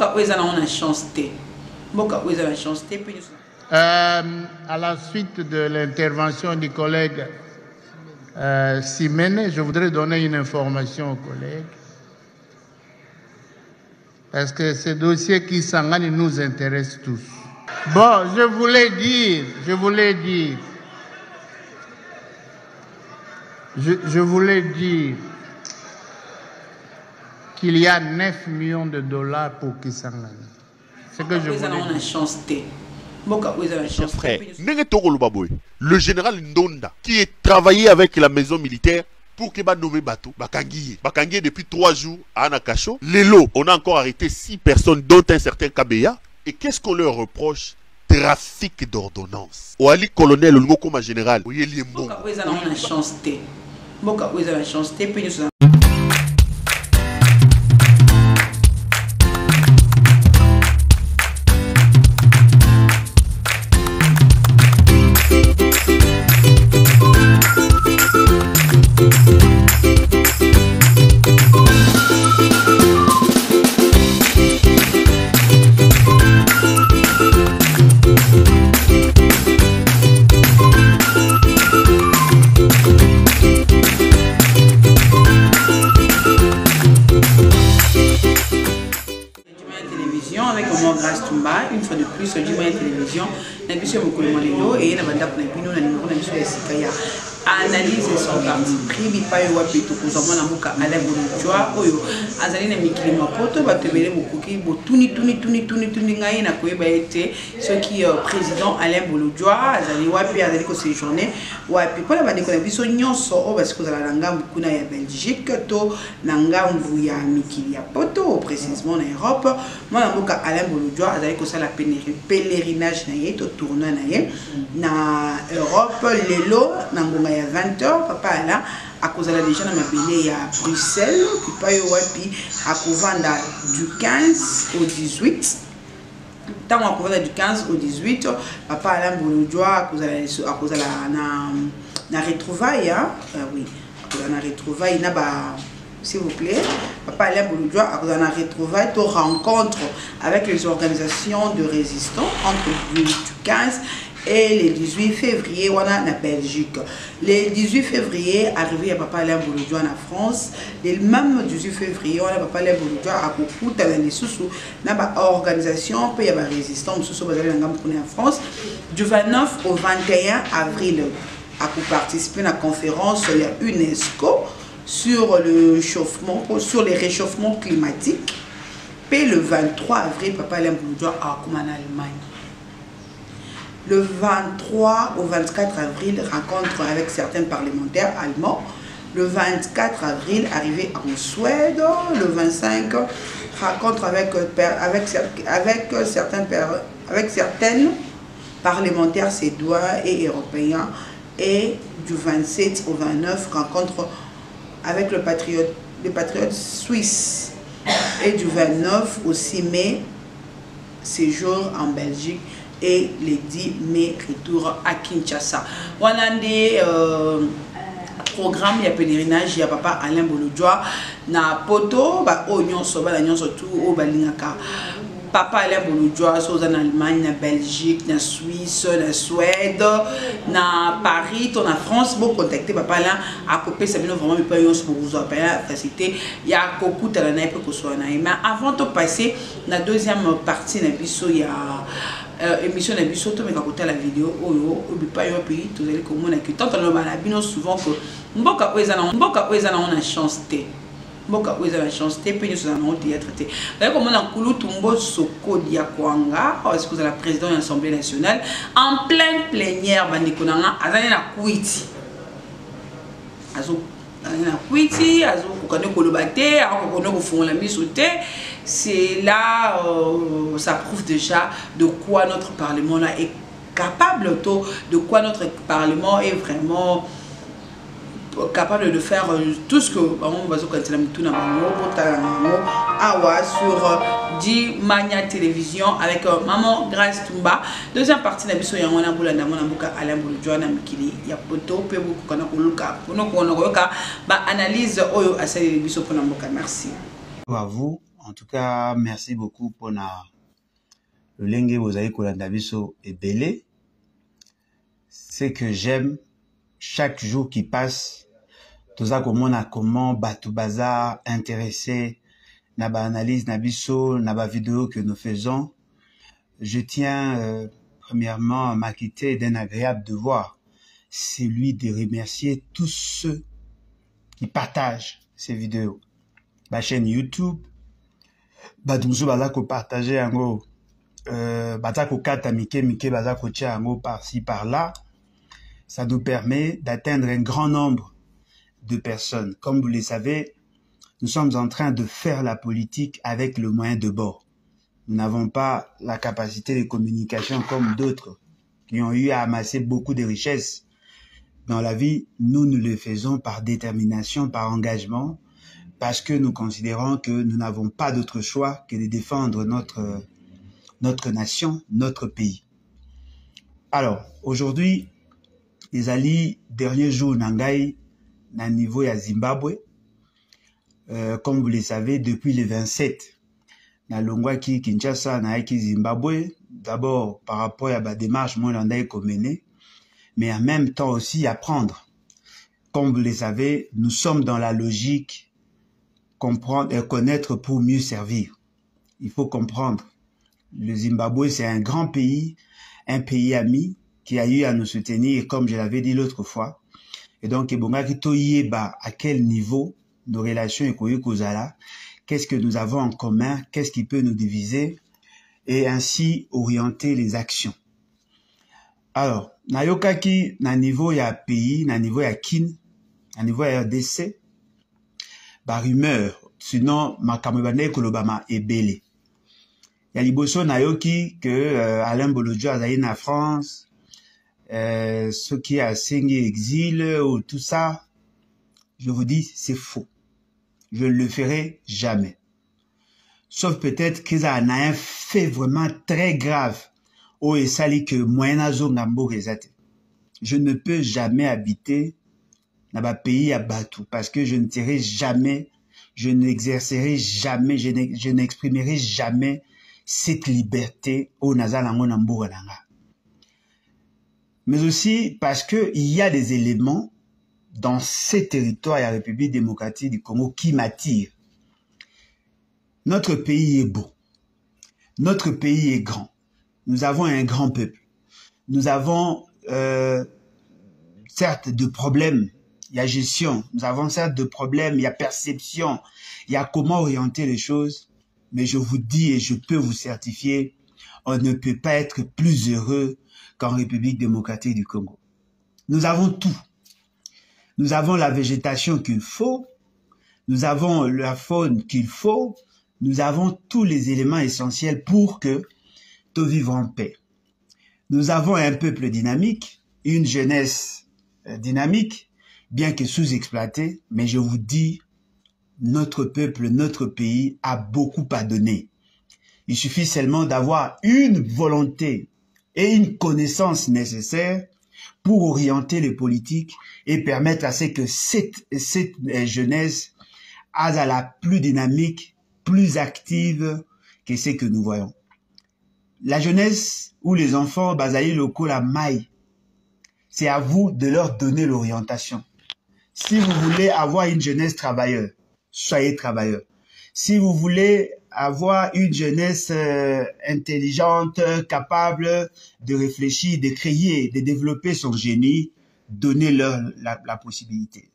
Mboka Ouezana on a chance té. Mboka Ouezana chance té. À la suite de l'intervention du collègue Simene, je voudrais donner une information aux collègues. Parce que ce dossier qui s'engage nous intéresse tous. Bon, je voulais dire qu'il y a 9 millions de dollars pour Kisangani. C'est que je voulais dire. Mon frère, le général Ndonda, qui travaillait avec la maison militaire pour qu'il nomme bateau, Bakangiye depuis 3 jours à Anakacho. Lelo, on a encore arrêté 6 personnes, dont un certain Kabeya. Et qu'est-ce qu'on leur reproche? Trafic d'ordonnances. Ouali colonel, le mot comme général. Oui, il est bon. Une fois de plus, du moyen télévision, la mission est et la bande pour la numéro de analyse son parti pris bipayo wapito kozama na muka ala bolutwa oyo azali na mikili mapoto batebele bokoki botuni tuni ngai na koyeba ete ce qui président Alain Boludjoa azali wapi azali ko séjourner wapi pona bande ko na biso nyonso o parce que azala ngambu kuna ya Belgique to na ngambu ya mikili ya poto précisément na Europe mona muka Alain Boludjoa azali ko sala pèlerinage na ye to tournoi na ye na Europe lelo na ngonga ya 20h papa là à cause de la déjà na mabele ya Bruxelles qui paye wapi à kovanda du 15 au 18 tant à kovanda du 15 au 18 papa Alain Boludjoa à cause de la na retrouvaille hein oui na retrouvaille na ba s'il vous plaît papa Alain Boludjoa à cause de la retrouvaille to rencontre avec les organisations de résistants entre du 15 et le 18 février, on a en Belgique. Le 18 février, arrivé à Papa Alain Boludjoa en France. Le même 18 février, on a Papa Alain Boludjoa à Kokuta dans les sous na ba organisation puis il y a résistance sous en France. Du 29 au 21 avril, à participer à la conférence de l'UNESCO sur le chauffement, sur les réchauffements climatiques. Puis le 23 avril, Papa Alain Boludjoa à Kuman en Allemagne. Le 23 au 24 avril, rencontre avec certains parlementaires allemands. Le 24 avril, arrivé en Suède. Le 25, rencontre avec certaines parlementaires suédois et européens. Et du 27 au 29, rencontre avec le patriote suisse. Et du 29 au 6 mai, séjour en Belgique. Et le 10 mai, retour à Kinshasa. On a des programmes de pèlerinage, il y a Papa Alain Boludjoa na poto, oignon soba, l'agnon surtout au Balingaka. Papa Alain Boludjoa, en Allemagne, na Belgique, na Suisse, na Suède, na Paris, na France, bon contacter Papa Alain à couper ça vient vraiment pas yon pour vous appeler facilité. Il y a beaucoup de la naïpe que soit naïme. Mais avant de passer la deuxième partie na biso il y a émission na biso to me ka la vidéo oyo obi pa yo pays to zeli ko mona que tant on a bino souvent que mboka oezana on a chance té mboka oezana chance té pe nous allons théâtre té d'ailleurs comme on a kulu tumbo soko dia kwanga parce que la présidente de l'Assemblée nationale en pleine plénière bandiko nanga azali na kuiti azo na kuiti azo kokane koloba té akokone ko fongola miso té. C'est là, ça prouve déjà de quoi notre Parlement là est capable, de quoi notre Parlement est vraiment capable de faire tout ce que on va sur Di Mania Télévision avec Maman Grace Tumba. Deuxième partie de la mission, il y a un boulot Alain Boludjoa na mikili ya poto pe beaucoup kana koluka pono kono koyoka ba analyse oyo asali biso pona mboka. Merci à vous En tout cas, merci beaucoup pour le lenge vous avez kolanda biso et belé. C'est que j'aime chaque jour qui passe. Tout ça comment Batou Bazar intéressé na ba analyse na biso na ba vidéo que nous faisons. Je tiens premièrement à m'acquitter d'un agréable devoir, celui de remercier tous ceux qui partagent ces vidéos. Ma chaîne YouTube, badumso bazako partager yango, bazako kata mike bazako tia yango par-ci par-là. Ça nous permet d'atteindre un grand nombre de personnes. Comme vous le savez, nous sommes en train de faire la politique avec le moyen de bord. Nous n'avons pas la capacité de communication comme d'autres qui ont eu à amasser beaucoup de richesses dans la vie. Nous le faisons par détermination, par engagement, parce que nous considérons que nous n'avons pas d'autre choix que de défendre notre nation, notre pays. Alors, aujourd'hui, les alliés, dernier jour, Nangai, na niveau à Zimbabwe, comme vous le savez, depuis le 27, na longwa ki Kinshasa na ki Zimbabwe, d'abord par rapport à la démarche mondiale qu'on menait, mais en même temps aussi apprendre. Comme vous le savez, nous sommes dans la logique comprendre et connaître pour mieux servir. Il faut comprendre. Le Zimbabwe, c'est un grand pays, un pays ami qui a eu à nous soutenir, comme je l'avais dit l'autre fois. Et donc, à quel niveau nos relations économiques qu'est-ce que nous avons en commun, qu'est-ce qui peut nous diviser, et ainsi orienter les actions. Alors, Nayokaki, na niveau ya pays, na niveau ya kin, na niveau ya RDC, ba rumeur, sinon, makamebane kolobama ebele. Ya liboso Nayoki que Alain Bolodjo a zaï na France, ceux qui a signé exil ou tout ça, je vous dis, c'est faux. Je ne le ferai jamais. Sauf peut-être qu'ils en a un fait vraiment très grave. Oh, et ça dit que moyenazo ngambo rezate. Je ne peux jamais habiter dans un pays à Batou parce que je ne serai jamais, je n'exercerai jamais, je n'exprimerai jamais cette liberté au Nazalango Nambo Nanga. Mais aussi parce que il y a des éléments dans ces territoires de la République démocratique du Congo qui m'attirent. Notre pays est beau. Notre pays est grand. Nous avons un grand peuple. Nous avons certes de problèmes. Il y a gestion. Nous avons certes de problèmes. Il y a perception. Il y a comment orienter les choses. Mais je vous dis et je peux vous certifier, on ne peut pas être plus heureux qu'en République démocratique du Congo. Nous avons tout. Nous avons la végétation qu'il faut, nous avons la faune qu'il faut, nous avons tous les éléments essentiels pour que tout vive en paix. Nous avons un peuple dynamique, une jeunesse dynamique, bien que sous-exploitée, mais je vous dis, notre peuple, notre pays a beaucoup à donner. Il suffit seulement d'avoir une volonté et une connaissance nécessaire pour orienter les politiques et permettre à ce que cette jeunesse a la plus dynamique, plus active que ce que nous voyons. La jeunesse ou les enfants, basaï locaux, la maille, c'est à vous de leur donner l'orientation. Si vous voulez avoir une jeunesse travailleur, soyez travailleur. Si vous voulez avoir une jeunesse intelligente, capable de réfléchir, de créer, de développer son génie, donnez-leur la possibilité.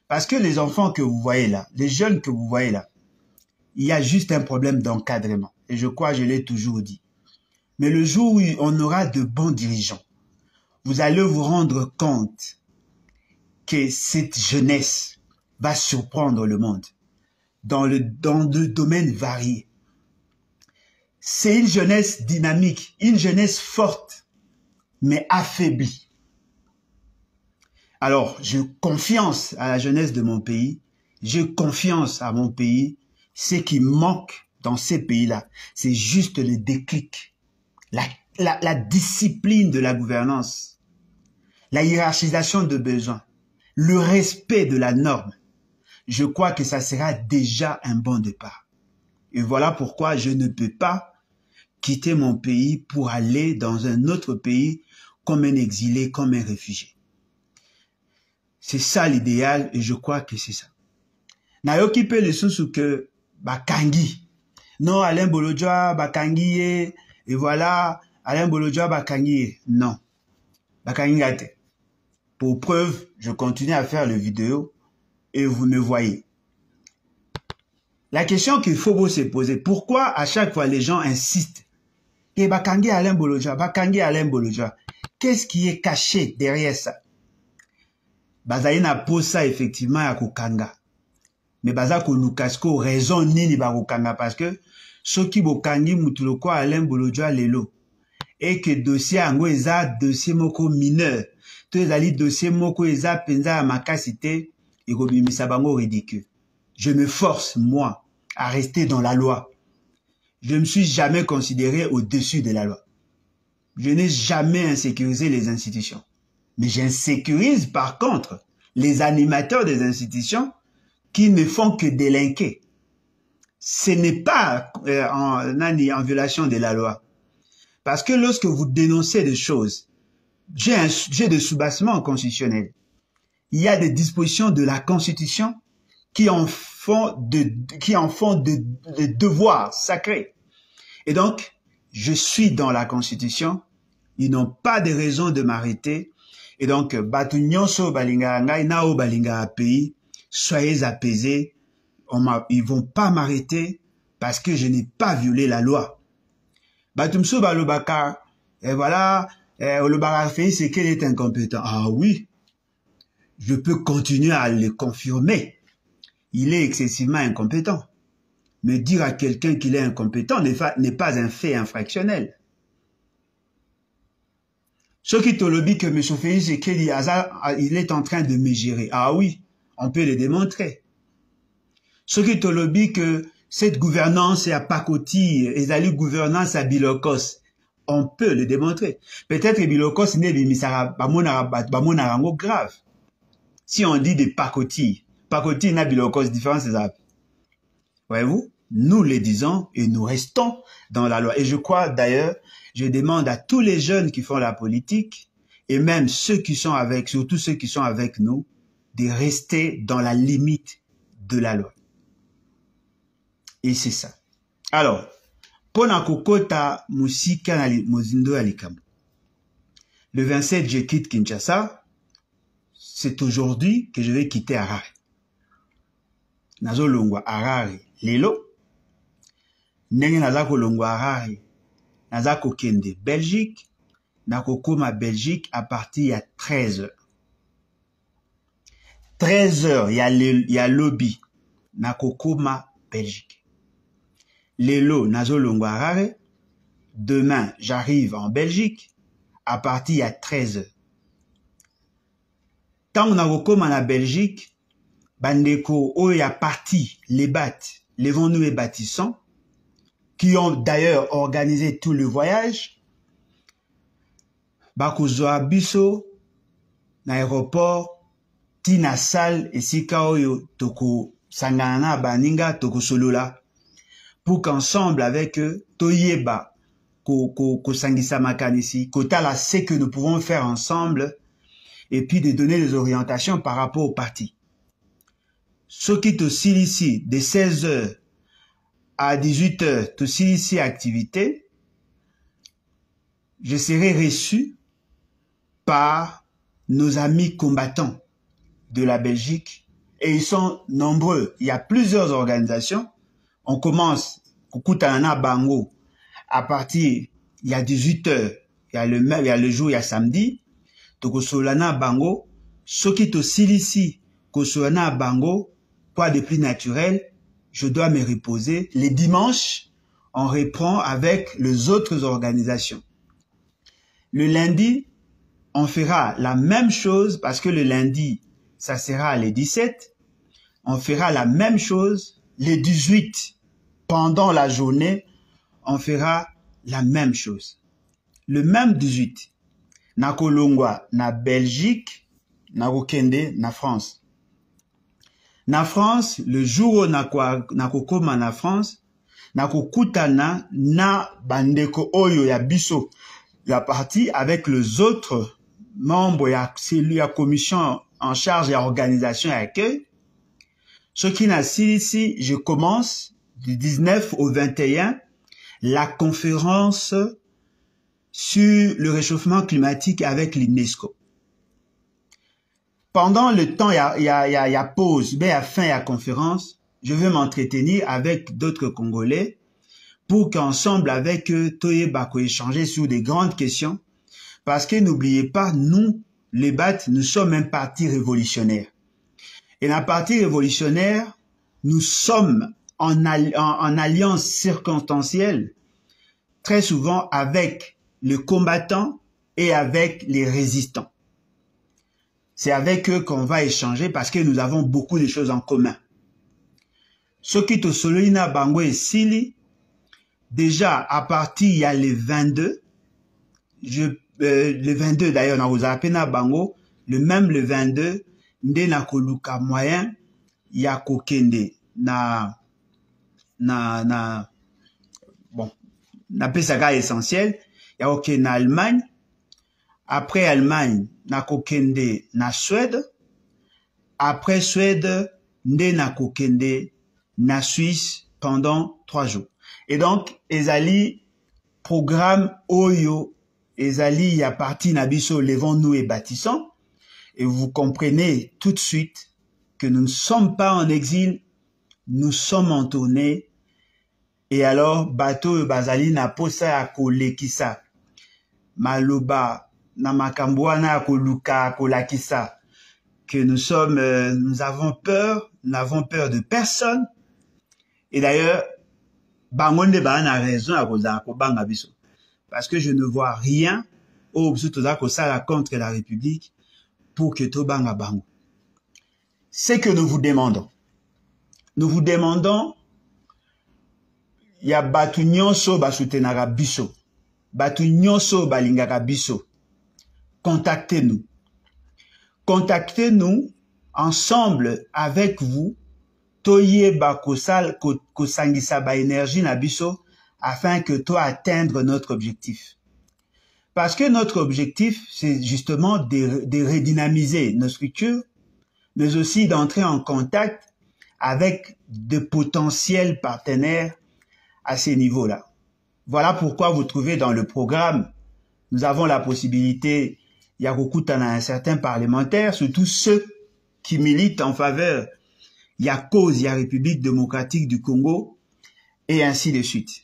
Parce que les enfants que vous voyez là, les jeunes que vous voyez là, il y a juste un problème d'encadrement. Et je crois, je l'ai toujours dit. Mais le jour où on aura de bons dirigeants, vous allez vous rendre compte que cette jeunesse va surprendre le monde dans le domaine varié. C'est une jeunesse dynamique, une jeunesse forte, mais affaiblie. Alors, j'ai confiance à la jeunesse de mon pays, j'ai confiance à mon pays. Ce qui manque dans ces pays-là, c'est juste le déclic, la discipline de la gouvernance, la hiérarchisation de besoins, le respect de la norme. Je crois que ça sera déjà un bon départ. Et voilà pourquoi je ne peux pas quitter mon pays pour aller dans un autre pays comme un exilé, comme un réfugié. C'est ça l'idéal et je crois que c'est ça. Nayoki pe le sous que bakangi. Non, Alain Bolodjoa bakangi et voilà, Alain Bolodjoa bakangi. Non. Bakangi gate. Pour preuve, je continue à faire les vidéos et vous me voyez. La question qu'il faut se poser, pourquoi à chaque fois les gens insistent et bakangi Alain Bolodjoa, bakangi Alain Bolodjoa. Qu'est-ce qui est caché derrière ça? Bazaï na posa effectivement à kokanga. Mais baza ko lukasko raison nini ba kokanga parce que ceux qui bokangi mutuloko Alain Bolodjoa lelo et que dossier ango eza dossier moko mineur. Tous les dossiers moko eza penza makasité et kobimisa bango ridicule. Je me force moi à rester dans la loi. Je ne me suis jamais considéré au-dessus de la loi. Je n'ai jamais insécurisé les institutions. Mais j'insécurise par contre les animateurs des institutions qui ne font que délinquer. Ce n'est pas en violation de la loi. Parce que lorsque vous dénoncez des choses, j'ai des soubassements constitutionnels. Il y a des dispositions de la Constitution qui en font de devoirs sacrés. Et donc, je suis dans la Constitution. Ils n'ont pas de raison de m'arrêter. Et donc, batu nyonso balinga ngai nao balinga pays, soyez apaisés. Ils vont pas m'arrêter parce que je n'ai pas violé la loi. Batumso balobaka, et voilà, Olobaka fait c'est qu'il est incompétent. Ah oui, je peux continuer à le confirmer. Il est excessivement incompétent. Mais dire à quelqu'un qu'il est incompétent n'est pas un fait infractionnel. Ce qui te le dit que M. Félix Sekedi il est en train de me gérer. Ah oui, on peut le démontrer. Ce qui te le dit que cette gouvernance est à Pakoti, et la gouvernance à Bilokos, on peut le démontrer. Peut-être que Bilokos n'est pas grave. Si on dit de Pakoti, Pakoti n'a Bilokos, différence c'est ça. Voyez-vous, nous le disons et nous restons dans la loi. Et je crois d'ailleurs, je demande à tous les jeunes qui font la politique, et même ceux qui sont avec, surtout ceux qui sont avec nous, de rester dans la limite de la loi. Et c'est ça. Alors, pona kokota musika na mozindo ya likambo. Le 27, je quitte Kinshasa. C'est aujourd'hui que je vais quitter Harare. Nazo longwa Harare lelo. Nenge nazako longwa Harare. Nazako kende Belgique. Nakokoma Belgique à partir de 13h. 13h, il y a lobby. Nakokoma Belgique. Lelo nazo longwa Harare. Demain, j'arrive en Belgique à partir de 13h. Tant on a recommandé en Belgique, bandeko oya parti les bat, les vont-nous et bâtissants, qui ont d'ailleurs organisé tout le voyage. Bakuzoa biso, l'aéroport, tina sal et sikaoyo toko sangana baninga toko solola, pour qu'ensemble avec eux, toyeba, ko sangisa makanisi, kotala ce que nous pouvons faire ensemble, et puis de donner des orientations par rapport au parti. Ce qui te signe ici, de 16h à 18h, te signe ici activité, je serai reçu par nos amis combattants de la Belgique, et ils sont nombreux. Il y a plusieurs organisations. On commence, Kukutanana Bango, à partir, il y a 18h, il y a le jour, il y a samedi, Toko Solana Bango, ce qui te silici, Kosolana Bango, quoi de plus naturel, je dois me reposer. Les dimanches, on reprend avec les autres organisations. Le lundi, on fera la même chose parce que le lundi, ça sera le 17. On fera la même chose le 18. Pendant la journée, on fera la même chose. Le même 18. Na Kolongwa, na Belgique, na Rokende, na France. Na France, le jour où na kokoma na France, nakokutana na bandeko oyo ya biso ya parti avec les autres membres ya la commission en charge de l'organisation et accueil. Ce qui n'a ici, je commence du 19 au 21 la conférence sur le réchauffement climatique avec l'UNESCO. Pendant le temps, il y a pause, mais à fin de la conférence, je vais m'entretenir avec d'autres Congolais pour qu'ensemble avec eux, Toye Bako échanger sur des grandes questions. Parce que n'oubliez pas, nous, les BAT, nous sommes un parti révolutionnaire. Et dans le parti révolutionnaire, nous sommes en alliance circonstancielle, très souvent avec les combattants et avec les résistants. C'est avec eux qu'on va échanger parce que nous avons beaucoup de choses en commun. Ce qui te solina bango et sili, déjà à partir il y a les 22, le 22 d'ailleurs, on vous appelle na bango, le 22, nde na koluka moyen, ya kokende bon, na pesaka essentiel, ya kokende na Allemagne, après Allemagne, na kokende na Suède, après Suède, nde na kokende na Suisse pendant 3 jours. Et donc, ezali programme Oyo, ezali ya parti nabiso levons-nous et bâtissons. Et vous comprenez tout de suite que nous ne sommes pas en exil, nous sommes en tournée. Et alors, bateau bazali na posa ya kolekisa, maloba na makambouana ya koluka kolakisa, que nous avons peur, nous n'avons peur de personne. Et d'ailleurs, bangonde ba na raison à koza ko banga biso. Parce que je ne vois rien au biso kosala contre la République pour que tobanga bango. C'est que nous vous demandons. Nous vous demandons, ya batu nyonso basutenaka biso, batu nyonso balingaka biso. Contactez-nous. Contactez-nous ensemble avec vous. Toye ba kosangisa ba énergie na biso afin que toi atteindre notre objectif. Parce que notre objectif, c'est justement de redynamiser nos structures, mais aussi d'entrer en contact avec de potentiels partenaires à ces niveaux-là. Voilà pourquoi vous trouvez dans le programme, nous avons la possibilité, il y a un certain parlementaire, surtout ceux qui militent en faveur, il y a cause, il y a République démocratique du Congo, et ainsi de suite.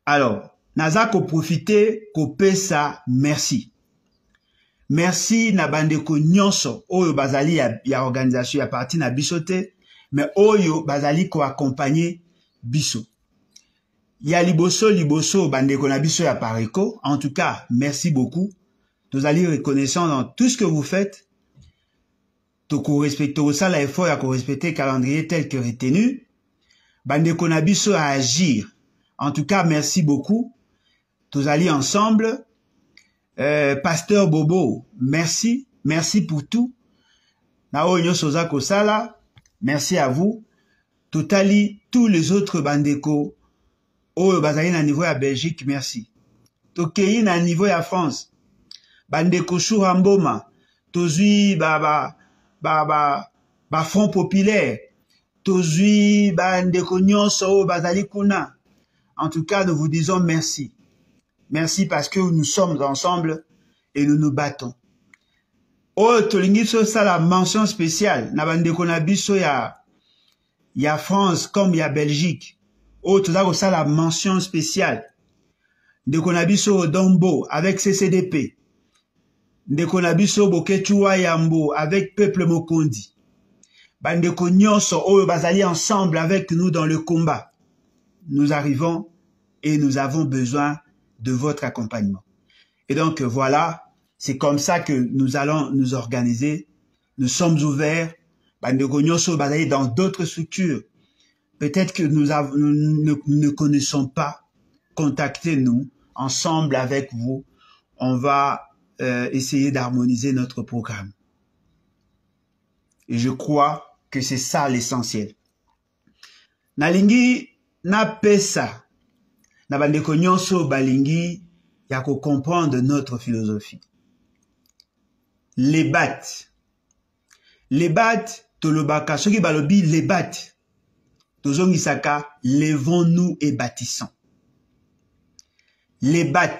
Alors, naza ko profiter ko pesa merci. Merci na bandeko nyonso oyo bazali ya organisation ya parti na bisote, mais oyo bazali ko accompagner biso. Ya liboso bandeko na biso ya pareko. En tout cas, merci beaucoup. Nous allons reconnaissants dans tout ce que vous faites. Toko respecter ça l'effort ya ko respecter le calendrier tel que retenu. Bandeko na biso à agir. En tout cas, merci beaucoup. Tous allés ensemble. Pasteur Bobo, merci. Merci pour tout. Nao Nyosoza Kosala, merci à vous. Totali, tous les autres bandeko. Oh, bazali na niveau à Belgique, merci. Tokei na niveau à France. Bandeko Chouramboma. Tozui, Front Populaire. Tozui, bandeko Nyonso, bazali kuna. En tout cas, nous vous disons merci. Merci parce que nous sommes ensemble et nous nous battons. Oh, tolingiso ça la mention spéciale. Nabandeko na biso ya France comme ya Belgique. Oh, tout ça la mention spéciale. Ndeko na biso Dombo avec CCDP. Ndeko na biso Bokechua Yambo avec Peuple Mokondi. Bandeko nyonso oh bazali ensemble avec nous dans le combat. Nous arrivons et nous avons besoin de votre accompagnement. Et donc voilà, c'est comme ça que nous allons nous organiser. Nous sommes ouverts. Bandeko nyonso bazali dans d'autres structures. Peut-être que nous ne connaissons pas. Contactez-nous ensemble avec vous. On va essayer d'harmoniser notre programme. Et je crois que c'est ça l'essentiel. Nalingi na pesa na bandeko nyonso balingi ya ko comprendre notre philosophie. Les bat tolobaka soki balobi les bat tozongisaka levons-nous et bâtissons. Les bat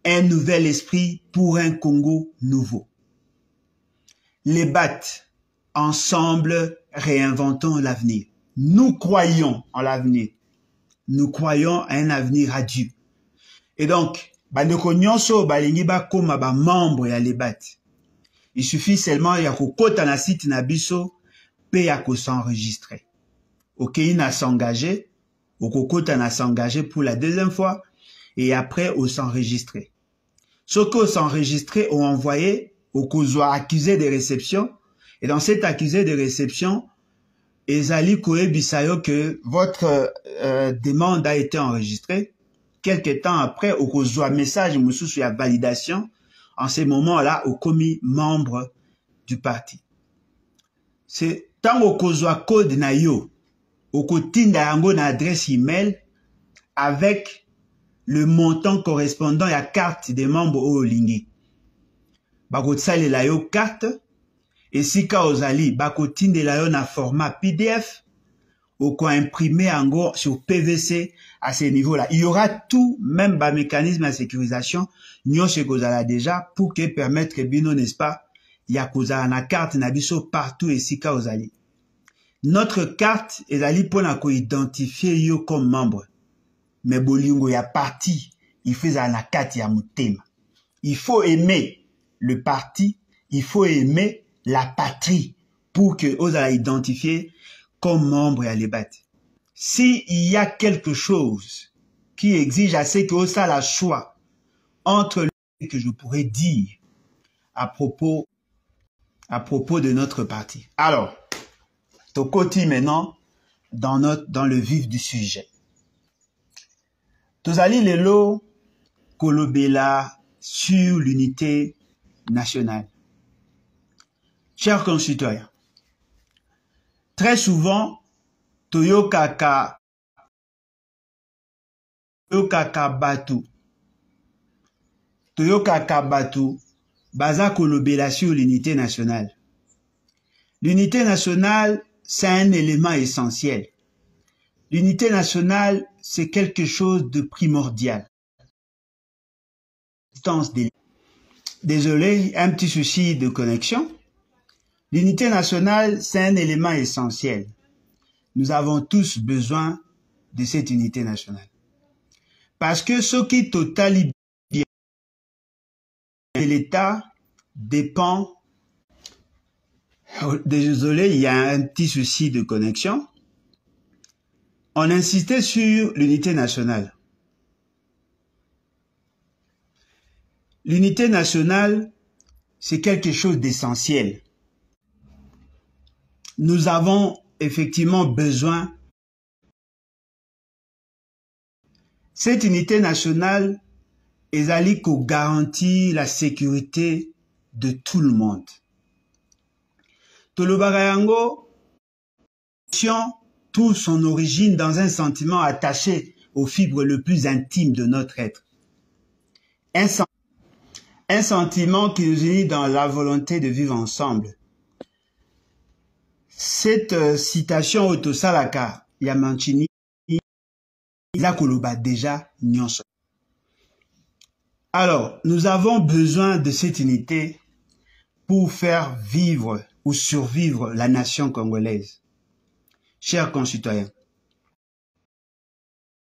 un nouvel esprit pour un Congo nouveau. Les bat ensemble réinventons l'avenir. Nous croyons en l'avenir. Nous croyons à un avenir radieux. Et donc, bandeko nyonso balingi bakoma ba membre ya lebat. Il suffit seulement ya kokota na site na biso pe ya ko s'enregistrer. OK, na s'engager, okokota na s'engager pour la deuxième fois et après au s'enregistrer. Ce que s'enregistrer ont envoyé au kozwa accusé de réception et dans cet accusé de réception ezali koyebisayo que votre demande a été enregistrée. Quelque temps après, au kozwa message mususu ya validation. En ce moment-là, au commis membre du parti. C'est tant au kozwa code na yo, au kotinda yango na adresse email avec le montant correspondant à la carte des membres au lingi. Bakotsale la yo carte et si ka ozali bakotinde la yo na format PDF ou quoi imprimer en gros sur PVC à ce niveau-là. Il y aura tout, même bas mécanisme de sécurisation, nyonse kozala déjà pour que permettre que bino, n'est-ce pas, ya kozala na carte nabiso partout et si ka ozali. Notre carte ezali pona ko identifier yo comme membre. Mais bolingo ya parti, il fait la carte ya mutema. Il faut aimer le parti, il faut aimer la patrie pour que ozala identifier comme membre à l'EBAT. S'il y a quelque chose qui exige assez que ça la choix entre ce que je pourrais dire à propos de notre parti. Alors, tokoti maintenant dans le vif du sujet. Tozali lelo kolobela sur l'unité nationale. Chers concitoyens, très souvent, toyokaka batu, baza kolobela sur l'unité nationale. L'unité nationale, c'est un élément essentiel. L'unité nationale, c'est quelque chose de primordial. Désolé, un petit souci de connexion. L'unité nationale, c'est un élément essentiel. Nous avons tous besoin de cette unité nationale. Parce que ce qui totalise de l'État dépend... Désolé, il y a un petit souci de connexion. On insistait sur l'unité nationale. L'unité nationale, c'est quelque chose d'essentiel. Nous avons effectivement besoin. Cette unité nationale ezali ko garantit la sécurité de tout le monde. Tolobaka yango trouve son origine dans un sentiment attaché aux fibres le plus intimes de notre être. Un sentiment qui nous unit dans la volonté de vivre ensemble. Cette citation autosalaka Yamanchini la koloba déjà nyonso. Alors, nous avons besoin de cette unité pour faire vivre ou survivre la nation congolaise. Chers concitoyens,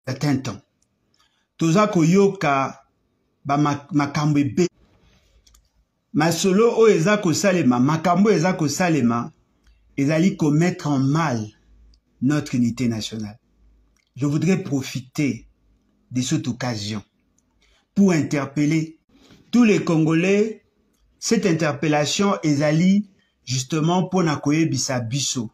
certain temps, toza koyoka ba makambo ebe masolo o eza ko salema makambo eza ko salema ezali commettre en mal notre unité nationale. Je voudrais profiter de cette occasion pour interpeller tous les Congolais. Cette interpellation ezali justement pour nakoyebisa biso.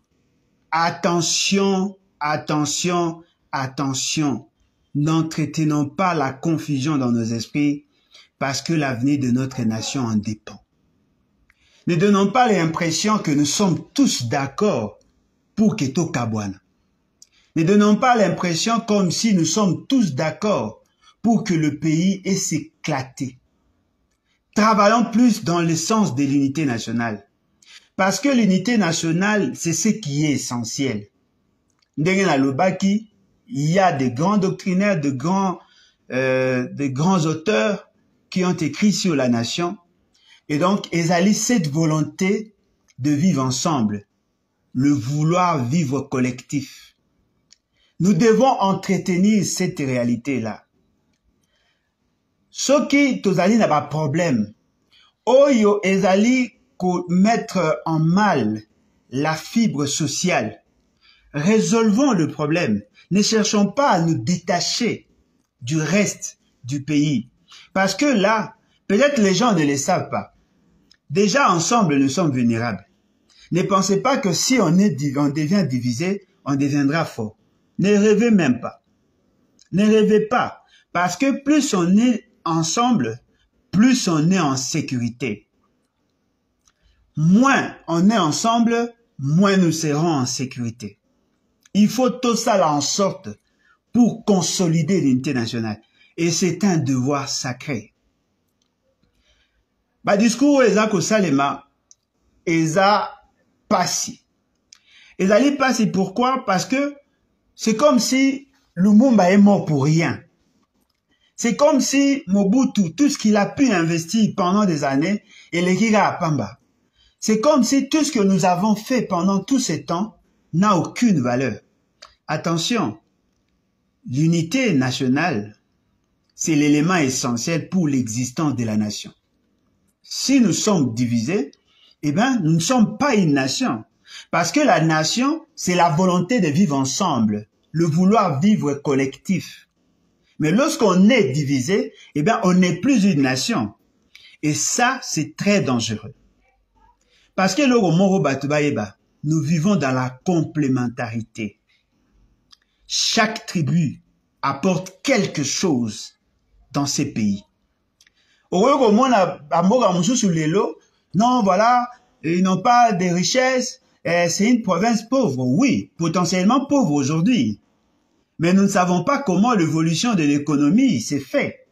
Attention, attention, attention. N'entretenons pas la confusion dans nos esprits parce que l'avenir de notre nation en dépend. Ne donnons pas l'impression que nous sommes tous d'accord pour Keto Kabwana. Ne donnons pas l'impression comme si nous sommes tous d'accord pour que le pays ait s'éclater. Travaillons plus dans le sens de l'unité nationale. Parce que l'unité nationale, c'est ce qui est essentiel. Ndenge na lobaki, il y a des grands doctrinaires, de grands auteurs qui ont écrit sur la nation. Et donc, ezali cette volonté de vivre ensemble, le vouloir vivre collectif. Nous devons entretenir cette réalité-là. Ce qui tozali n'a pas problème. Oyo ezali ko mettre en mal la fibre sociale. Résolvons le problème. Ne cherchons pas à nous détacher du reste du pays. Parce que là, peut-être les gens ne le savent pas. Déjà, ensemble, nous sommes vulnérables. Ne pensez pas que si on devient divisé, on deviendra fort. Ne rêvez même pas. Ne rêvez pas. Parce que plus on est ensemble, plus on est en sécurité. Moins on est ensemble, moins nous serons en sécurité. Il faut tout ça là en sorte pour consolider l'unité nationale. Et c'est un devoir sacré. Ba discours eza ko salema eza passi. Ezali passi pourquoi? Parce que c'est comme si Lumumba est mort pour rien. C'est comme si Mobutu, tout ce qu'il a pu investir pendant des années, il est à Pamba. C'est comme si tout ce que nous avons fait pendant tout ce temps n'a aucune valeur. Attention, l'unité nationale, c'est l'élément essentiel pour l'existence de la nation. Si nous sommes divisés, eh bien, nous ne sommes pas une nation. Parce que la nation, c'est la volonté de vivre ensemble, le vouloir vivre collectif. Mais lorsqu'on est divisé, eh bien, on n'est plus une nation. Et ça, c'est très dangereux. Parce que nous vivons dans la complémentarité. Chaque tribu apporte quelque chose dans ces pays. Non, voilà, ils n'ont pas de richesses, c'est une province pauvre. Oui, potentiellement pauvre aujourd'hui. Mais nous ne savons pas comment l'évolution de l'économie s'est faite.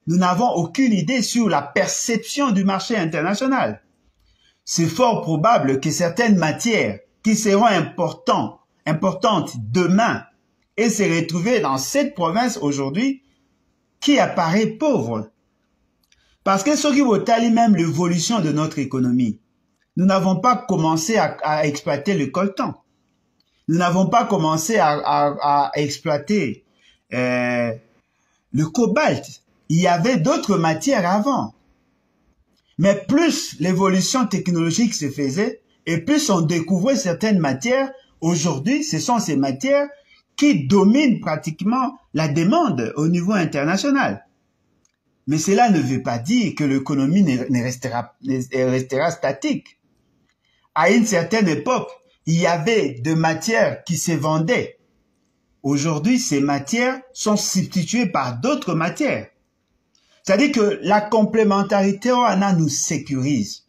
Nous n'avons aucune idée sur la perception du marché international. C'est fort probable que certaines matières qui seront importantes demain et se retrouver dans cette province aujourd'hui qui apparaît pauvre. Parce que ce qui vaut même l'évolution de notre économie, nous n'avons pas commencé à exploiter le coltan. Nous n'avons pas commencé à exploiter le cobalt. Il y avait d'autres matières avant. Mais plus l'évolution technologique se faisait, et plus on découvrait certaines matières, aujourd'hui, ce sont ces matières qui dominent pratiquement la demande au niveau international. Mais cela ne veut pas dire que l'économie restera statique. À une certaine époque, il y avait des matières qui se vendaient. Aujourd'hui, ces matières sont substituées par d'autres matières. C'est-à-dire que la complémentarité nous sécurise.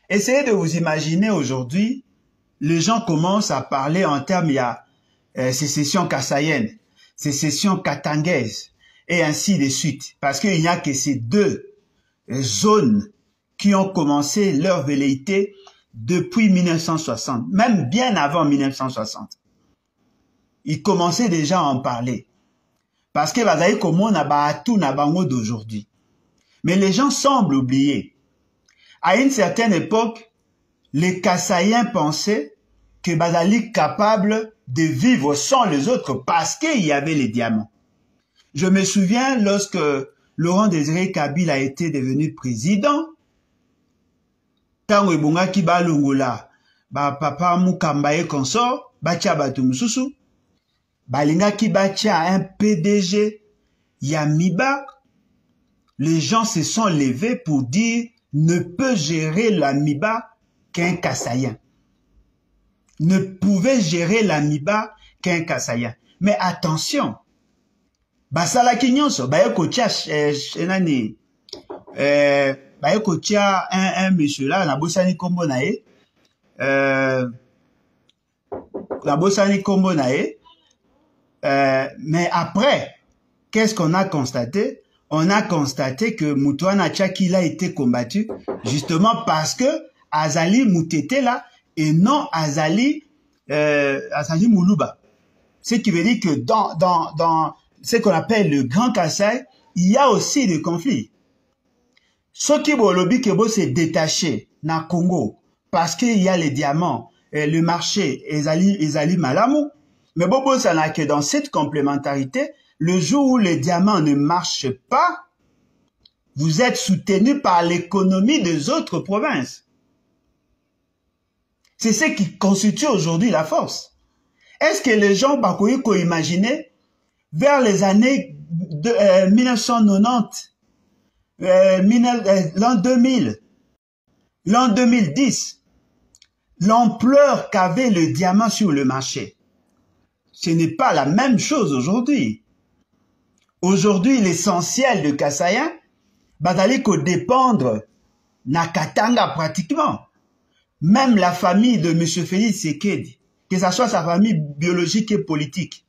Essayez de vous imaginer aujourd'hui, les gens commencent à parler en termes, il y a sécession kassaïenne, sécession katangaise, et ainsi de suite. Parce qu'il n'y a que ces deux zones qui ont commencé leur velléité depuis 1960, même bien avant 1960. Ils commençaient déjà à en parler. Parce que bazali komona baatu na bango d'aujourd'hui. Mais les gens semblent oublier. À une certaine époque, les Kassaïens pensaient que bazali capable de vivre sans les autres parce qu'il y avait les diamants. Je me souviens lorsque Laurent Désiré Kabila a été devenu président, tango ebongaki balongola ba papa Mukambaye consort, batia batu mususu, balingaki batia un PDG Yamiba, les gens se sont levés pour dire ne peut gérer l'Amiba qu'un Kassaïen. Ne pouvait gérer l'Amiba qu'un Kassaïen. Mais attention, basalaki nyonso bayeko tia enani bayeko tia un monsieur là na bosani kombo na ye Nabosani Kombo Nae. Mais après, qu'est-ce qu'on a constaté? On a constaté que Moutouana Tchakila a été combattu justement parce que Azali Moutete là et non Azali Moulouba. Ce qui veut dire que dans ce qu'on appelle le Grand Kassai, il y a aussi des conflits. Ce qui Bolobi Kebo s'est détaché dans Congo parce qu'il y a les diamants, le marché, Ezali Malamou. Mais Bobo, ça n'a que dans cette complémentarité, le jour où les diamants ne marchent pas, vous êtes soutenu par l'économie des autres provinces. C'est ce qui constitue aujourd'hui la force. Est-ce que les gens Bakoyiko imaginaient vers les années 1990, l'an 2000, l'an 2010, l'ampleur qu'avait le diamant sur le marché? Ce n'est pas la même chose aujourd'hui. Aujourd'hui, l'essentiel de Kasaïen, Badaliko dépendre na Katanga pratiquement. Même la famille de M. Félix Sekedi, que ce soit sa famille biologique et politique,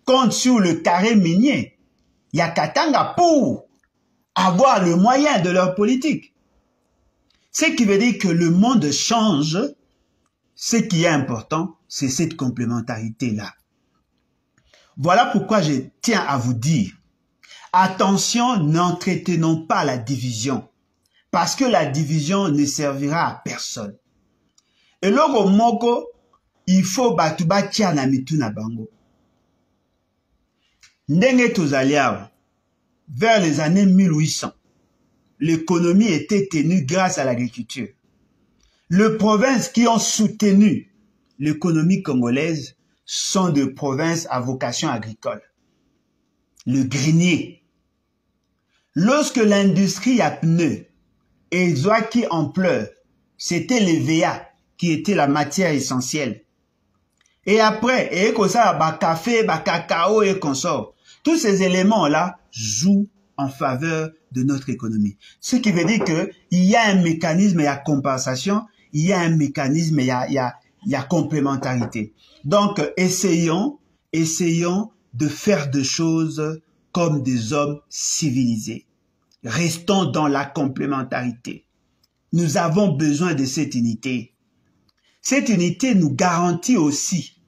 compte sur le carré minier. Il y a Katanga pour avoir le moyen de leur politique. Ce qui veut dire que le monde change. Ce qui est important, c'est cette complémentarité-là. Voilà pourquoi je tiens à vous dire, attention, n'entretenons pas la division, parce que la division ne servira à personne. Et logo moko, il faut batuba tia na mitu na bango. Ndenge tozali awa, vers les années 1800, l'économie était tenue grâce à l'agriculture. Les provinces qui ont soutenu l'économie congolaise sont des provinces à vocation agricole. Le grenier. Lorsque l'industrie à pneus et Zouaki en pleurs, c'était les VA qui était la matière essentielle. Et après, et comme ça, bah café, bah cacao et consort. Tous ces éléments-là jouent en faveur de notre économie. Ce qui veut dire que il y a un mécanisme, il y a compensation, il y a un mécanisme, il y a complémentarité. Donc, essayons de faire des choses comme des hommes civilisés. Restons dans la complémentarité. Nous avons besoin de cette unité. Cette unité nous garantit aussi.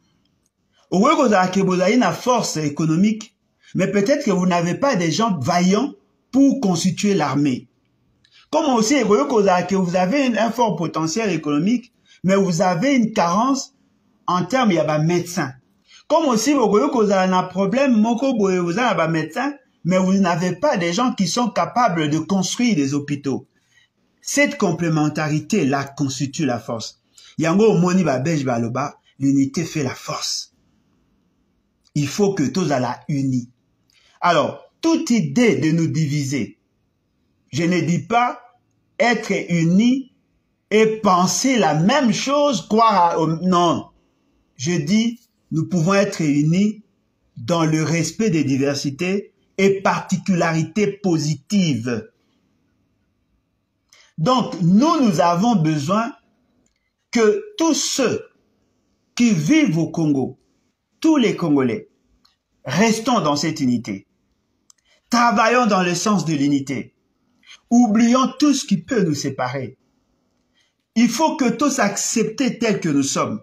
Vous avez une force économique, mais peut-être que vous n'avez pas des gens vaillants pour constituer l'armée. Comme aussi, vous avez un fort potentiel économique, mais vous avez une carence en termes de médecins. Comme aussi, vous avez un problème, vous avez un médecin, mais vous n'avez pas des gens qui sont capables de construire des hôpitaux. Cette complémentarité-là constitue la force. Yango moni ba bej baloba, l'unité fait la force. Il faut que tous à la unis. Alors, toute idée de nous diviser, je ne dis pas être unis et penser la même chose, croire à... Non. Je dis, nous pouvons être unis dans le respect des diversités et particularités positives. Donc, nous avons besoin que tous ceux qui vivent au Congo, tous les Congolais, restons dans cette unité. Travaillons dans le sens de l'unité. Oublions tout ce qui peut nous séparer. Il faut que tous acceptent tels que nous sommes.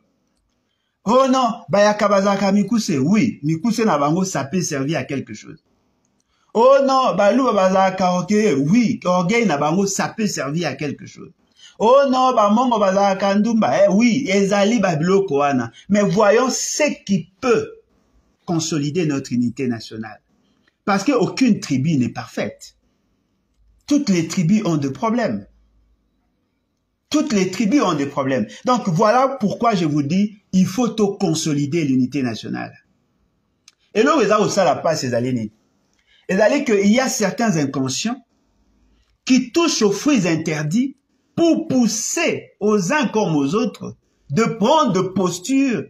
Oh non, Bayakabazaka Mikuse, oui, Mikuse Nabango, ça peut servir à quelque chose. Oh non, Balou Bazaka, ok, oui, Orgueil Nabango, ça peut servir à quelque chose. Oh non, Bamongo Bazaka Ndumba, oui, Ezali Babilo Koana. Mais voyons ce qui peut consolider notre unité nationale. Parce qu'aucune tribu n'est parfaite. Toutes les tribus ont des problèmes. Toutes les tribus ont des problèmes. Donc voilà pourquoi je vous dis, il faut tout consolider l'unité nationale. Et là, vous ça la passe, ces alliés. Et d'aller qu'il y a certains inconscients qui touchent aux fruits interdits pour pousser aux uns comme aux autres de prendre de posture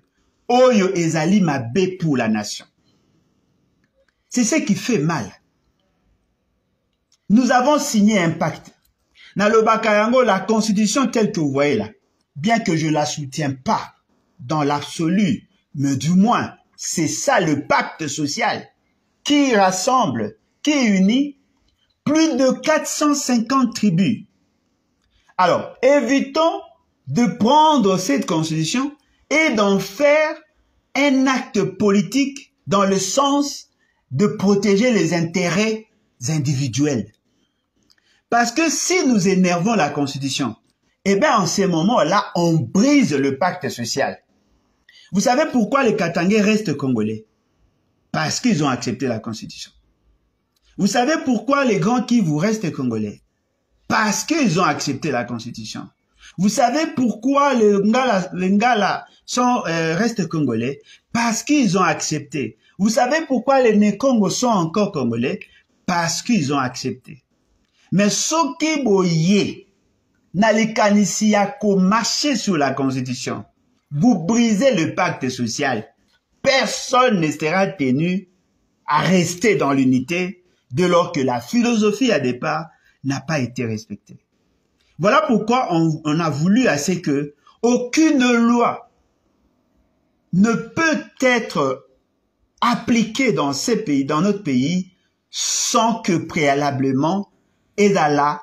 Oyo Ezali Mabe pour la nation. C'est ce qui fait mal. Nous avons signé un pacte. Dans le Bakayango, la constitution telle que vous voyez là, bien que je ne la soutiens pas dans l'absolu, Mais du moins, c'est ça le pacte social qui rassemble, qui unit plus de 450 tribus. Alors, évitons de prendre cette constitution et d'en faire un acte politique dans le sens de protéger les intérêts individuels. Parce que si nous énervons la constitution, eh bien en ces moments-là, on brise le pacte social. Vous savez pourquoi les Katangais restent congolais? Parce qu'ils ont accepté la constitution. Vous savez pourquoi les Grands Kivu restent congolais? Parce qu'ils ont accepté la constitution. Vous savez pourquoi les Ngala restent congolais? Parce qu'ils ont accepté. Vous savez pourquoi les Nekongo sont encore congolais? Parce qu'ils ont accepté. Mais soki boye nalikanisi yako marcher sur la constitution, vous brisez le pacte social. Personne ne sera tenu à rester dans l'unité dès lors que la philosophie à départ n'a pas été respectée. Voilà pourquoi on a voulu assez que aucune loi ne peut être appliquée dans ces pays, dans notre pays, sans que préalablement et dans la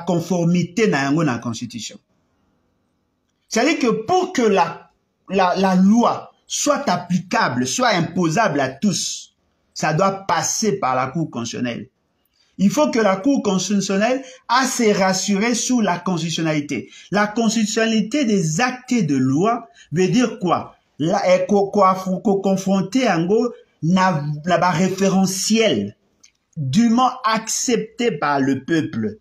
conformité dans la Constitution. C'est-à-dire que pour que la loi soit applicable, soit imposable à tous, ça doit passer par la Cour constitutionnelle. Il faut que la Cour constitutionnelle a se rassurer sur la constitutionnalité. La constitutionnalité des actes de loi veut dire quoi? Confronter en gros la référentiel dûment accepté par le peuple.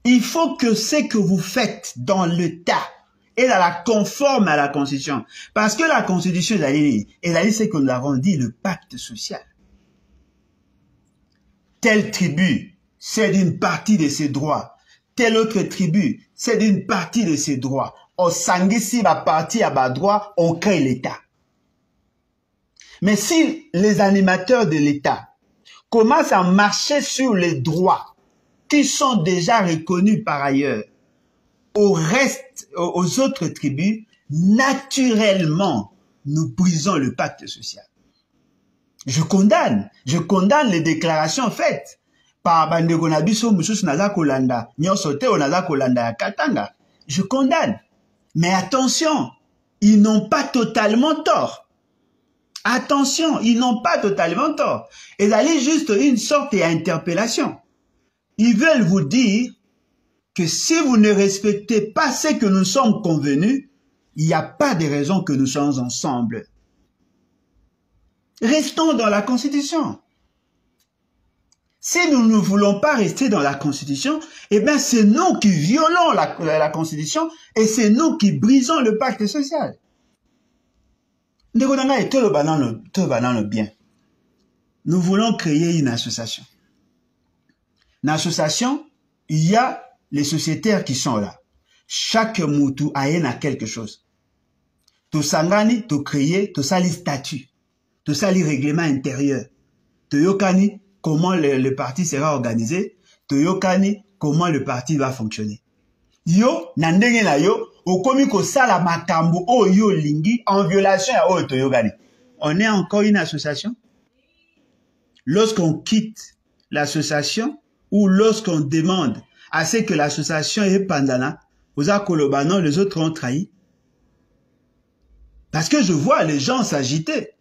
Il faut que ce que vous faites dans l'État est dans la conforme à la Constitution. Parce que la Constitution, c'est que nous avons dit, le pacte social. Telle tribu, c'est d'une partie de ses droits. Telle autre tribu, c'est d'une partie de ses droits. Au Sangisi, la partie à bas droit, on crée l'État. Mais si les animateurs de l'État commencent à marcher sur les droits qui sont déjà reconnus par ailleurs aux autres tribus, naturellement, nous brisons le pacte social. Je condamne les déclarations faites par Bandeko Nabiso Mususu Naza Kolanda, Nyosote Onaza Kolanda ya Katanga. Je condamne. Mais attention, ils n'ont pas totalement tort. Attention, ils n'ont pas totalement tort. Ils allaient juste une sorte d'interpellation. Ils veulent vous dire que si vous ne respectez pas ce que nous sommes convenus, il n'y a pas de raison que nous soyons ensemble. Restons dans la Constitution. Si nous ne voulons pas rester dans la Constitution, eh bien c'est nous qui violons la Constitution et c'est nous qui brisons le pacte social. Nous voulons créer une association. Dans l'association, il y a les sociétaires qui sont là. Chaque moutou a quelque chose. Tu sangani, tu créer, tu sali statut, tu sali règlement intérieur. Tu yokani comment le parti sera organisé, tu yokani comment le parti va fonctionner. Yo, nandenge na yo, okomi ko sala makambo o yo lingi en violation à o to yokani. On est encore une association. Lorsqu'on quitte l'association ou lorsqu'on demande à ce que l'association est pandana, aux akolobano, les autres ont trahi. Parce que je vois les gens s'agiter.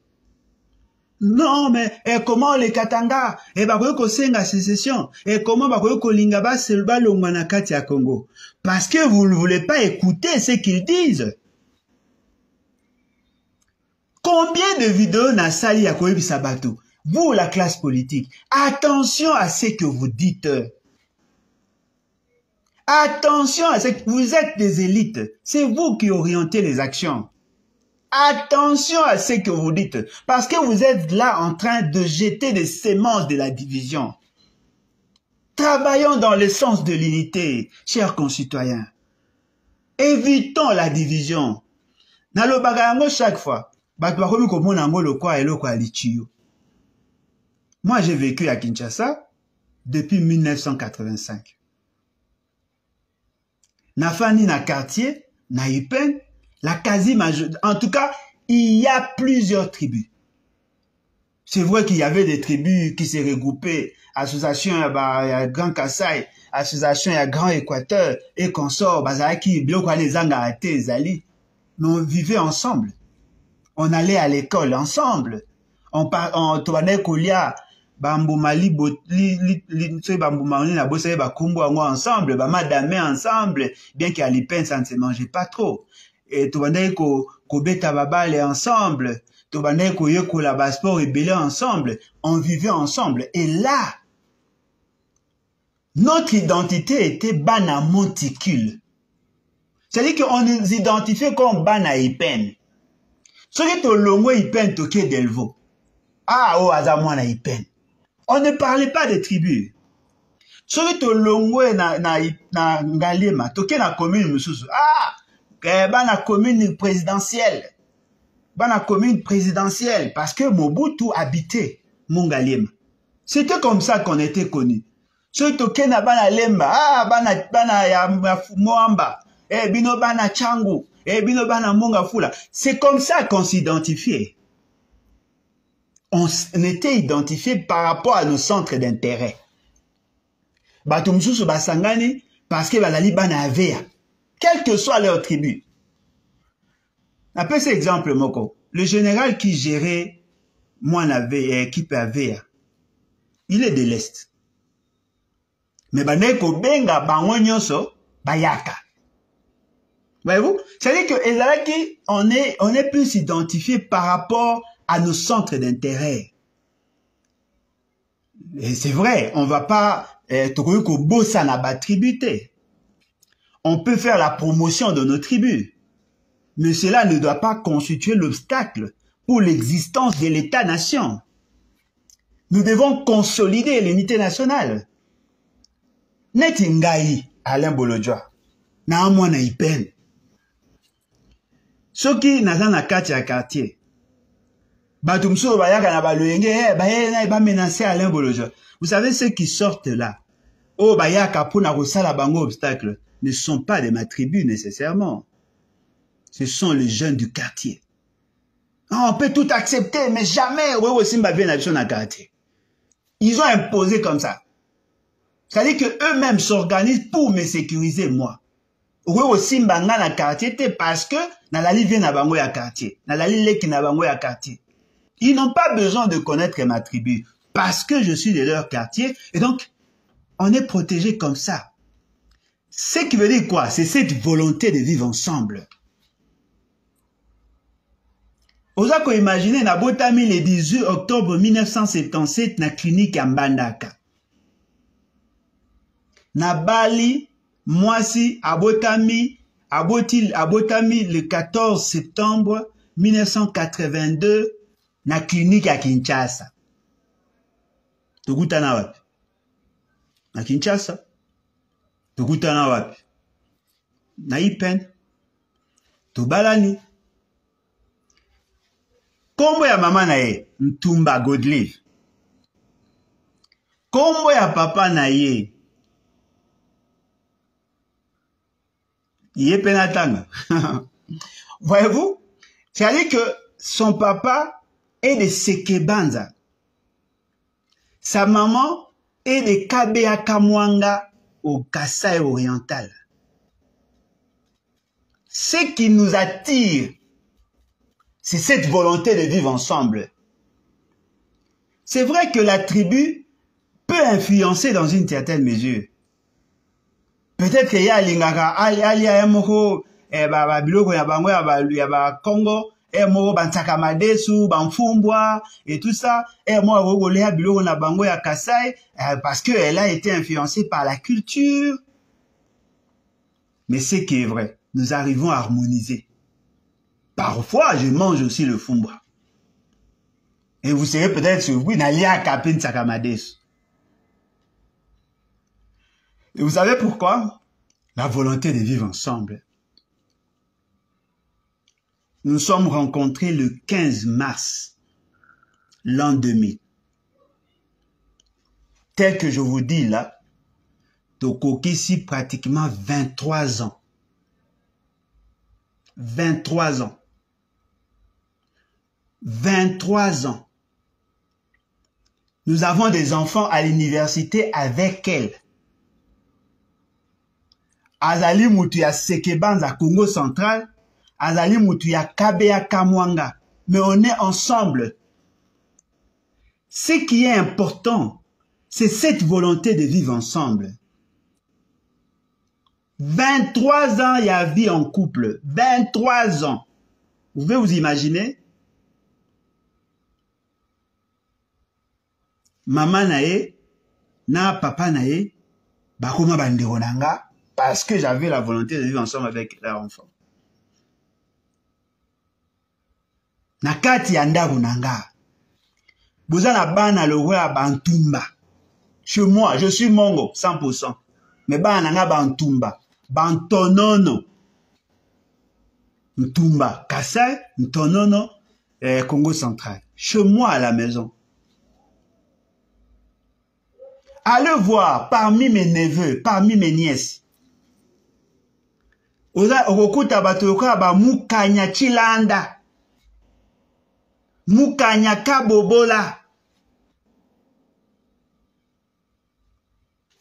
Non, mais comment les Katanga, bakoyoko senga sécession, comment bakoyoko lingaba selba longmanakati à Congo? Parce que vous ne voulez pas écouter ce qu'ils disent. Combien de vidéos n'a sali à Koyebi Sabato? Vous, la classe politique, attention à ce que vous dites. Attention à ce que vous êtes des élites. C'est vous qui orientez les actions. Attention à ce que vous dites. Parce que vous êtes là en train de jeter des semences de la division. Travaillons dans le sens de l'unité, chers concitoyens. Évitons la division. Nalobagango chaque fois. Moi, j'ai vécu à Kinshasa depuis 1985. Nafani na quartier, na Ipen, La quasi-majorité. En tout cas, il y a plusieurs tribus. C'est vrai qu'il y avait des tribus qui s'est regroupées. Association, il y a Grand Kassai, association, il y a Grand Équateur, et consorts, Bazaki, Biokwale Zanga, Zali. Mais on vivait ensemble. On allait à l'école ensemble. On tournait Kolia, Bamboumali, Bamboumali, la bosse, Bakumbo, ensemble, Madame ensemble, bien qu'à l'Ipen, ça ne se mangeait pas trop. Et tournait Kobeta Babale ensemble. Tournait Koyoko, la Basport et Bélé ensemble. On vivait ensemble. Et là, notre identité était bana monticule. C'est-à-dire qu'on nous identifiait comme bana Ipen. Ce qui est au longo Ipen toqué d'Elvo. Ah, oh, Azamwana Ipen. On ne parlait pas des tribus. Ce qui est au longo na Ngalema, toqué na commune Mususu. Ah, bana commune présidentielle. Bana commune présidentielle. Parce que Mobutu habitait Mongalema. C'était comme ça qu'on était connus. Ce qui est toqué na bana Lemba. Ah, bana ya Moamba. Bino bana Changu. Bino bana Mongafula. C'est comme ça qu'on s'identifiait. On était identifié par rapport à nos centres d'intérêt. Batumsusu basangani parce que bazali bana avea. Quelle que soit leur tribu. Après cet exemple, Moko, le général qui gérait équipe avea, il est de l'Est. Mais baneko benga bangonyoso bayaka. Voyez-vous? C'est-à-dire que on est plus identifié par rapport à nos centres d'intérêt. Et c'est vrai, on va pas on peut faire la promotion de nos tribus, mais cela ne doit pas constituer l'obstacle pour l'existence de l'État-nation. Nous devons consolider l'unité nationale. Neti ngai Alain Bolodjoa, na amwana Ipen. Soki naza na kati ya quartier. Batumso bayaka na baloyenge ba menacer Alain Bolodjoa. Vous savez ceux qui sortent là. Oh bayaka pour na kosala bango obstacle ne sont pas de ma tribu nécessairement. Ce sont les jeunes du quartier. On peut tout accepter mais jamais Simba bien habitué na quartier. Ils ont imposé comme ça. C'est-à-dire que eux-mêmes s'organisent pour me sécuriser moi. Simba na quartier parce que na la vient na bango ya quartier. Na la leki na bango ya quartier. Ils n'ont pas besoin de connaître ma tribu parce que je suis de leur quartier et donc on est protégé comme ça. Ce qui veut dire quoi? C'est cette volonté de vivre ensemble. Osako imaginer na botami le 18 octobre 1977 na clinique ya Mbandaka. Na Bali, Mwasi abotami le 14 septembre 1982 na clinique ya Kinshasa. Tokutana wapi? Na Kinshasa. Tokutana wapi? Na Ipen. Tobalani. Kombo ya mama na ye, Ntumba Godlive. Kombo ya papa na ye, Yepenatanga. Voyez-vous? C'est-à-dire que son papa est de Sekebanza. Sa maman est de Kabea Kamwanga au Kassai oriental. Ce qui nous attire, c'est cette volonté de vivre ensemble. C'est vrai que la tribu peut influencer dans une certaine mesure. Peut-être qu'il y a l'ingaka, il y a un moko, biloko ya bango ya ba Congo, moko bantsakamadesu, banfumbwa et tout ça, moi rogolea biloko na bango ya Kassai parce que elle a été influencée par la culture. Mais ce qui est vrai, nous arrivons à harmoniser. Parfois, je mange aussi le fumbwa. Et vous serez peut-être surpris, nalia kapin tsakamadesu. Et vous savez pourquoi? La volonté de vivre ensemble. Nous sommes rencontrés le 15 mars, l'an 2000. Tel que je vous dis là, Tokokisi pratiquement 23 ans. 23 ans. 23 ans. Nous avons des enfants à l'université avec elle. Azali Moutuya Sekebanza Congo Central, Azali Moutuya Kabea Kamwanga. Mais on est ensemble. Ce qui est important, c'est cette volonté de vivre ensemble. 23 ans, il y a vie en couple. 23 ans. Vous pouvez vous imaginer? Maman nae, na papa nae, bakoma bandero nanga, parce que j'avais la volonté de vivre ensemble avec leur enfant. Nakati yandaru nanga. Bozana bana le roi bantumba. Chez moi, je suis mongo, 100%. Mais bana nanga bantumba. Bantonono. Ntumba. Kassai, Ntonono, Congo Central. Chez moi à la maison. Allez voir parmi mes neveux, parmi mes nièces. Oza okuta batoka ba mukanya chilanda. Mukanya kabobola.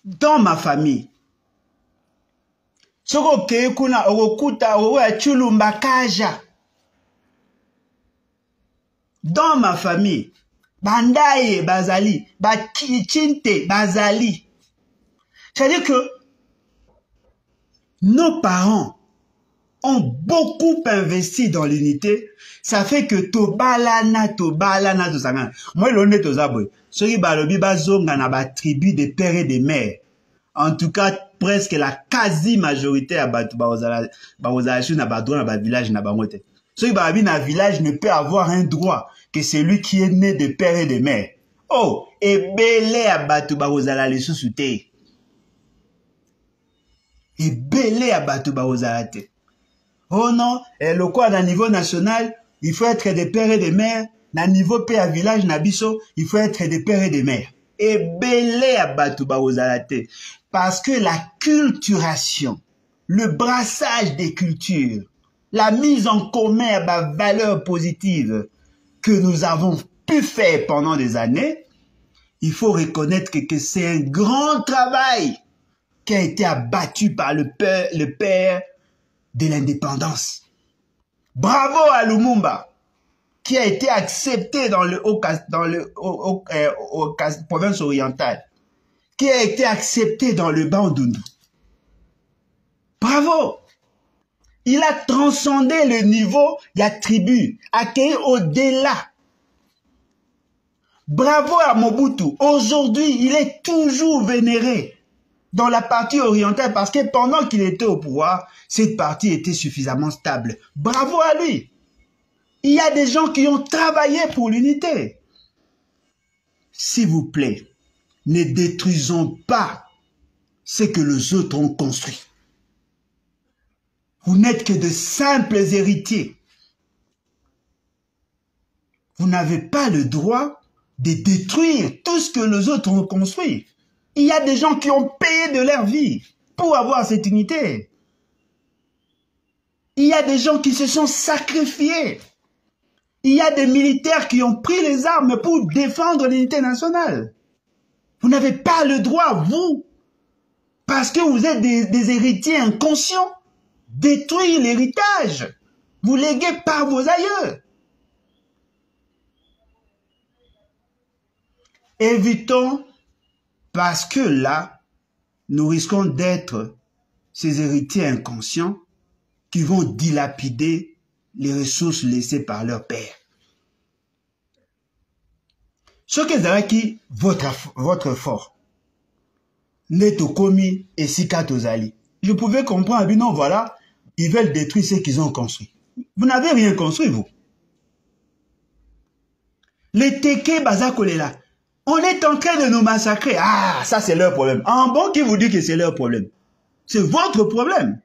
Dans ma famille. Soko keekuna okuta owa chulumba kaja. Dans ma famille. Bandaye bazali, Bakichinte bazali. C'est-à-dire que nos parents ont beaucoup investi dans l'unité. Ça fait que tobalana tosangana. Moi l'on est aux abois. Ceux qui balobi bazonga na ba tribu des pères et des mères. En tout cas, presque la quasi-majorité à Batu Baozala na Badou na ba village na bangote. Ceux qui balobi na village ne peut avoir un droit que celui qui est né de père et de mère. Oh, et belé à Batu Baozala les sous-soutés. Et belé à Batu Baozala te. Oh non, et le quoi d'un niveau national, il faut être des pères et des mères. D'un niveau père à village nabiso, il faut être des pères et des mères. Et belé à Batu Baozala te. Parce que la culturation, le brassage des cultures, la mise en commun à valeurs positives que nous avons pu faire pendant des années, il faut reconnaître que c'est un grand travail qui a été abattu par le père de l'indépendance. Bravo à Lumumba, qui a été accepté dans le province orientale, qui a été accepté dans le Bandundu. Bravo! Il a transcendé le niveau, il y a tribu, accueilli au-delà. Bravo à Mobutu. Aujourd'hui, il est toujours vénéré dans la partie orientale parce que pendant qu'il était au pouvoir, cette partie était suffisamment stable. Bravo à lui. Il y a des gens qui ont travaillé pour l'unité. S'il vous plaît, ne détruisons pas ce que les autres ont construit. Vous n'êtes que de simples héritiers. Vous n'avez pas le droit de détruire tout ce que les autres ont construit. Il y a des gens qui ont payé de leur vie pour avoir cette unité. Il y a des gens qui se sont sacrifiés. Il y a des militaires qui ont pris les armes pour défendre l'unité nationale. Vous n'avez pas le droit, vous, parce que vous êtes des héritiers inconscients, détruire l'héritage. Vous léguez par vos aïeux. Évitons, parce que là, nous risquons d'être ces héritiers inconscients qui vont dilapider les ressources laissées par leur père. Ce que Zaraki, votre fort, Netokomi et Sikatozali. Je pouvais comprendre, mais non, voilà, ils veulent détruire ce qu'ils ont construit. Vous n'avez rien construit, vous. Les Teke Bazakolela, on est en train de nous massacrer. Ah, ça c'est leur problème. En bon, qui vous dit que c'est leur problème? C'est votre problème.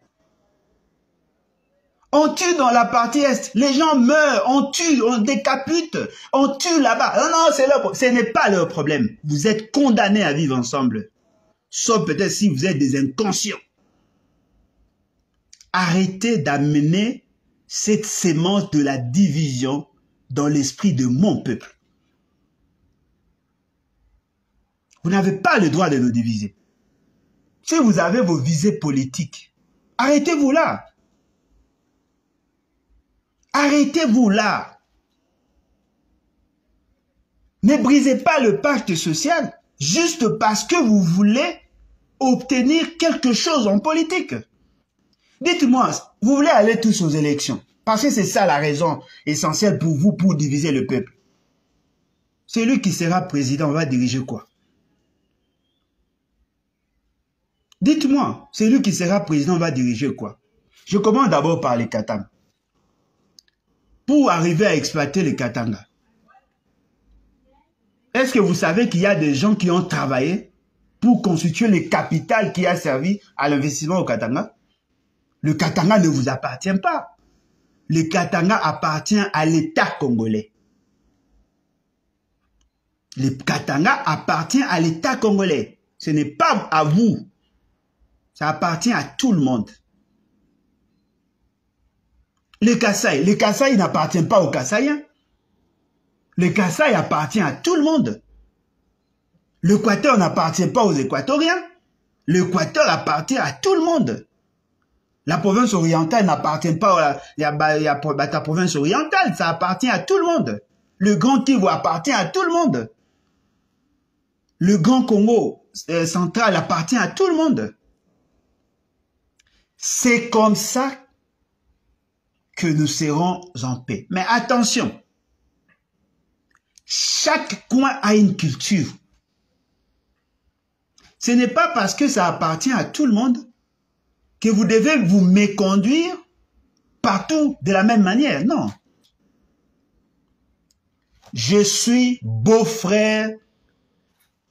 On tue dans la partie est, les gens meurent, on tue, on décapite, on tue là-bas. Non, non, c'est leur problème. Ce n'est pas leur problème. Vous êtes condamnés à vivre ensemble. Sauf peut-être si vous êtes des inconscients. Arrêtez d'amener cette sémence de la division dans l'esprit de mon peuple. Vous n'avez pas le droit de nous diviser. Si vous avez vos visées politiques, arrêtez-vous là. Arrêtez-vous là. Ne brisez pas le pacte social juste parce que vous voulez obtenir quelque chose en politique. Dites-moi, vous voulez aller tous aux élections parce que c'est ça la raison essentielle pour vous, pour diviser le peuple. Celui qui sera président va diriger quoi? Dites-moi, celui qui sera président va diriger quoi? Je commence d'abord par les Katanga. Pour arriver à exploiter les Katanga, est-ce que vous savez qu'il y a des gens qui ont travaillé pour constituer le capital qui a servi à l'investissement au Katanga? Le Katanga ne vous appartient pas. Le Katanga appartient à l'État congolais. Le Katanga appartient à l'État congolais. Ce n'est pas à vous. Ça appartient à tout le monde. Le Kasaï n'appartient pas aux Kasaïens. Le Kasaï appartient à tout le monde. L'Équateur n'appartient pas aux Équatoriens. L'Équateur appartient à tout le monde. La province orientale n'appartient pas à la province orientale, ça appartient à tout le monde. Le Grand Kivu appartient à tout le monde. Le Grand Congo central appartient à tout le monde. C'est comme ça que nous serons en paix. Mais attention, chaque coin a une culture. Ce n'est pas parce que ça appartient à tout le monde que vous devez vous méconduire partout de la même manière. Non. Je suis beau-frère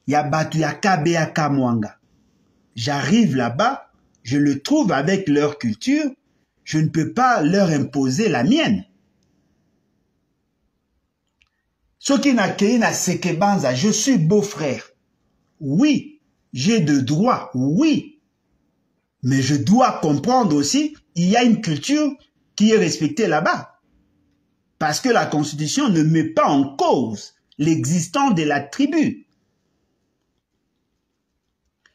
Yabatuyaka Beaka Mwanga. J'arrive là-bas, je le trouve avec leur culture, je ne peux pas leur imposer la mienne. Soki Nakei na Sekebanza, je suis beau-frère. Oui, j'ai de droits, oui. Mais je dois comprendre aussi, il y a une culture qui est respectée là-bas. Parce que la Constitution ne met pas en cause l'existence de la tribu.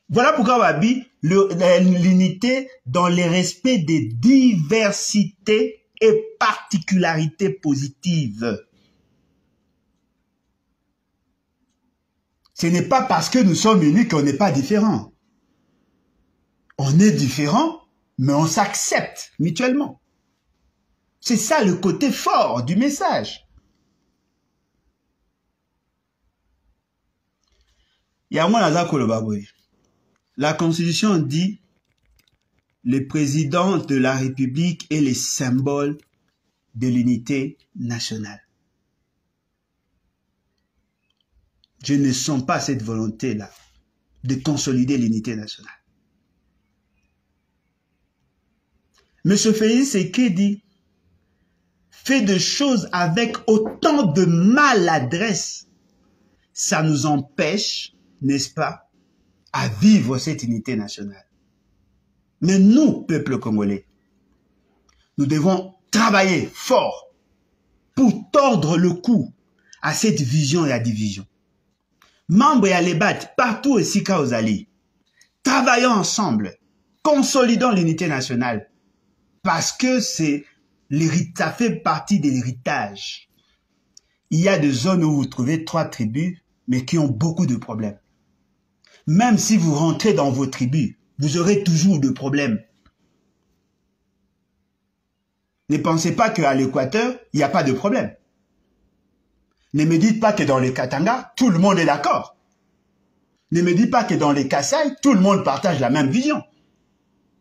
Voilà pourquoi Wabi, l'unité dans le respect des diversités et particularités positives. Ce n'est pas parce que nous sommes unis qu'on n'est pas différents. On est différents, mais on s'accepte mutuellement. C'est ça le côté fort du message. La Constitution dit le président de la République est le symbole de l'unité nationale. Je ne sens pas cette volonté-là de consolider l'unité nationale. M. Félix Tshisekedi dit fait des choses avec autant de maladresse. Ça nous empêche, n'est-ce pas, à vivre cette unité nationale. Mais nous, peuple congolais, nous devons travailler fort pour tordre le cou à cette vision et à division. Membres et à l'ébat, partout et Sika aux alliés, travaillons ensemble, consolidons l'unité nationale, parce que ça fait partie de l'héritage. Il y a des zones où vous trouvez 3 tribus, mais qui ont beaucoup de problèmes. Même si vous rentrez dans vos tribus, vous aurez toujours de problèmes. Ne pensez pas qu'à l'Équateur, il n'y a pas de problème. Ne me dites pas que dans les Katanga, tout le monde est d'accord. Ne me dites pas que dans les Kasaï, tout le monde partage la même vision.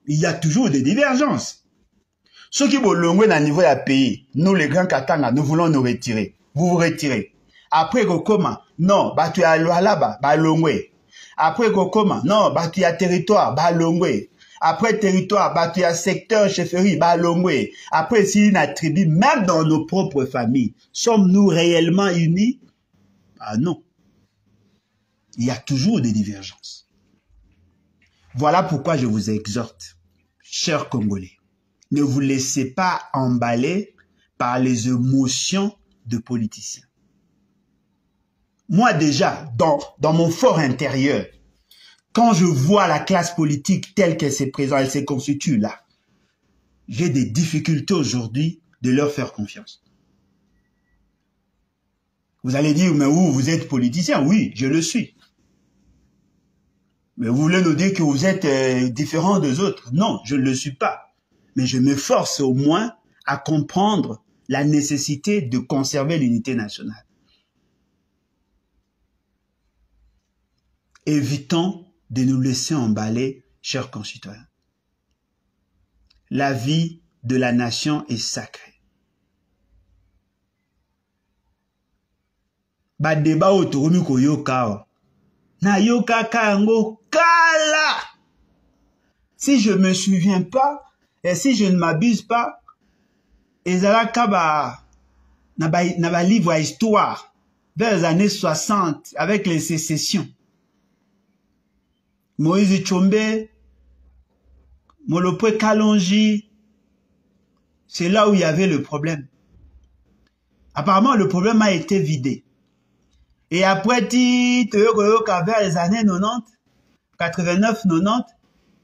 Il y a toujours des divergences. Ceux qui veulent à niveau à pays, nous les grands Katanga, nous voulons nous retirer. Vous vous retirez. Après Gokoma, non, tu as là-bas, Longwe. Après Gokoma, non, tu as territoire, Longwe. Après territoire, tu as secteur, chefferie, Longwe. Après, si une tribu, même dans nos propres familles, sommes-nous réellement unis? Ah non. Il y a toujours des divergences. Voilà pourquoi je vous exhorte, chers Congolais, Ne vous laissez pas emballer par les émotions de politiciens. Moi déjà, dans mon fort intérieur, quand je vois la classe politique telle qu'elle s'est présente, elle s'est constituée là, j'ai des difficultés aujourd'hui de leur faire confiance. Vous allez dire, mais vous êtes politicien? Oui, je le suis. Mais vous voulez nous dire que vous êtes différent des autres? Non, je ne le suis pas. Mais je m'efforce au moins à comprendre la nécessité de conserver l'unité nationale. Évitons de nous laisser emballer, chers concitoyens. La vie de la nation est sacrée. Ba débat autour de koyoka. Na yoka kango kala. Si je me souviens pas, et si je ne m'abuse pas, ezala kaba na ba livre à histoire vers les années 60 avec les sécessions. Moïse Tchombe, Molopwe Kalonji, c'est là où il y avait le problème. Apparemment, le problème a été vidé. Et après, vers les années 90, 89, 90,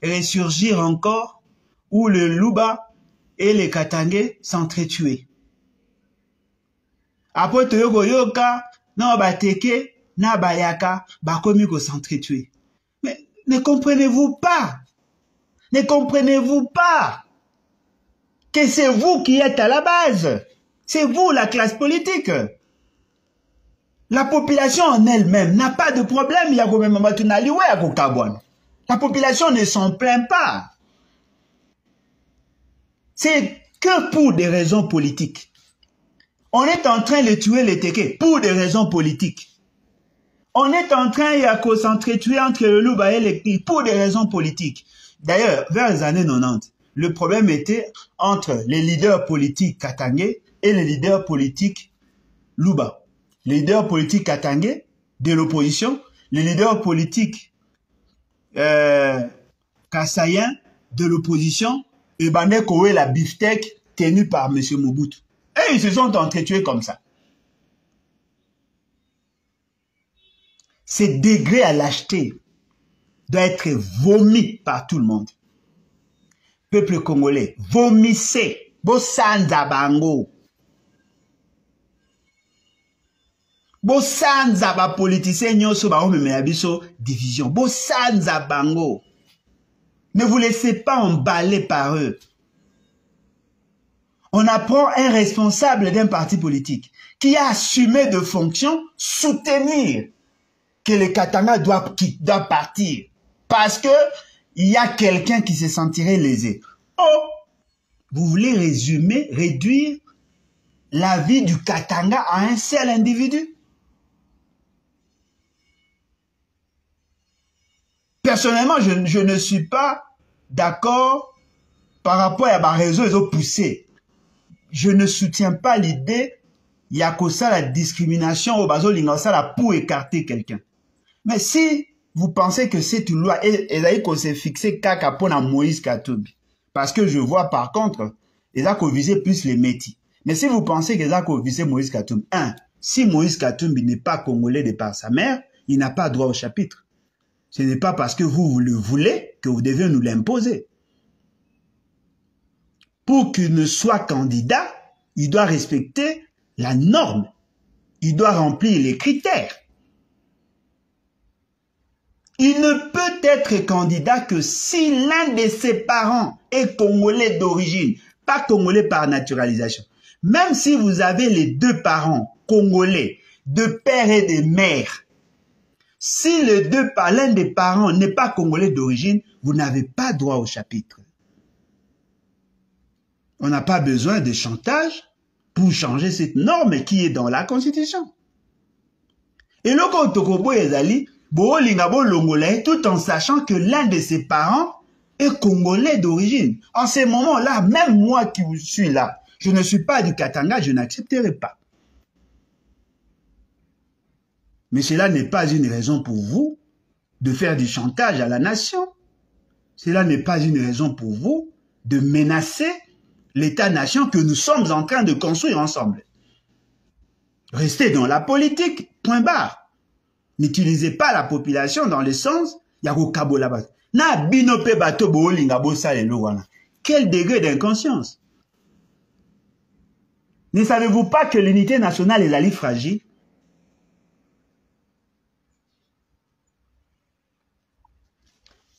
ressurgir encore, où le Luba et les Katangé s'entretuaient. Après, non, Bateke, na Bayaka, Bakomiko s'entretuer. Mais ne comprenez-vous pas? Ne comprenez-vous pas que c'est vous qui êtes à la base? C'est vous, la classe politique. La population en elle-même n'a pas de problème. La population ne s'en plaint pas. C'est que pour des raisons politiques. On est en train de tuer les Téké pour des raisons politiques. On est en train de s'entretuer entre le Louba et les Kri pour des raisons politiques. D'ailleurs, vers les années 90, le problème était entre les leaders politiques Katangé et les leaders politiques Louba. Les leaders politiques Katangé de l'opposition, les leaders politiques Kassaïens de l'opposition, et Bane Kowe la beefsteak tenue par M. Mobutu. Et ils se sont entretués comme ça. Ce degré à lâcheté doit être vomi par tout le monde. Peuple congolais, vomissez. Bosanza bango. Bosanza ba politicien nyoso ba omeme abiso division. Bosanza bango. Ne vous laissez pas emballer par eux. On apprend un responsable d'un parti politique qui a assumé de fonctions soutenir que le Katanga doit partir parce que il y a quelqu'un qui se sentirait lésé. Oh, vous voulez réduire la vie du Katanga à un seul individu? Personnellement, je ne suis pas d'accord par rapport à ma réseau ils ont poussé. Je ne soutiens pas l'idée il y a que ça la discrimination au bazo lingasala pour écarter quelqu'un. Mais si vous pensez que cette loi est qu'on s'est fixé kaka pour Moïse Katumbi, parce que je vois par contre ils ont visé plus les Métis. Mais si vous pensez qu'ils ont visé Moïse Katumbi, si Moïse Katumbi n'est pas congolais de par sa mère, il n'a pas droit au chapitre. Ce n'est pas parce que vous le voulez que vous devez nous l'imposer. Pour qu'il ne soit candidat, il doit respecter la norme. Il doit remplir les critères. Il ne peut être candidat que si l'un de ses parents est congolais d'origine, pas congolais par naturalisation. Même si vous avez les deux parents congolais, de père et de mère, si l'un des parents n'est pas congolais d'origine, vous n'avez pas droit au chapitre. On n'a pas besoin de chantage pour changer cette norme qui est dans la Constitution. Et le Kotokobo Ezali, tout en sachant que l'un de ses parents est congolais d'origine. En ce moment-là, même moi qui suis là, je ne suis pas du Katanga, je n'accepterai pas. Mais cela n'est pas une raison pour vous de faire du chantage à la nation. Cela n'est pas une raison pour vous de menacer l'État-nation que nous sommes en train de construire ensemble. Restez dans la politique, point barre. N'utilisez pas la population dans le sens, yako kabo là-bas. Na binope bato bo linga bo salelo wana. Quel degré d'inconscience? Ne savez-vous pas que l'unité nationale est fragile?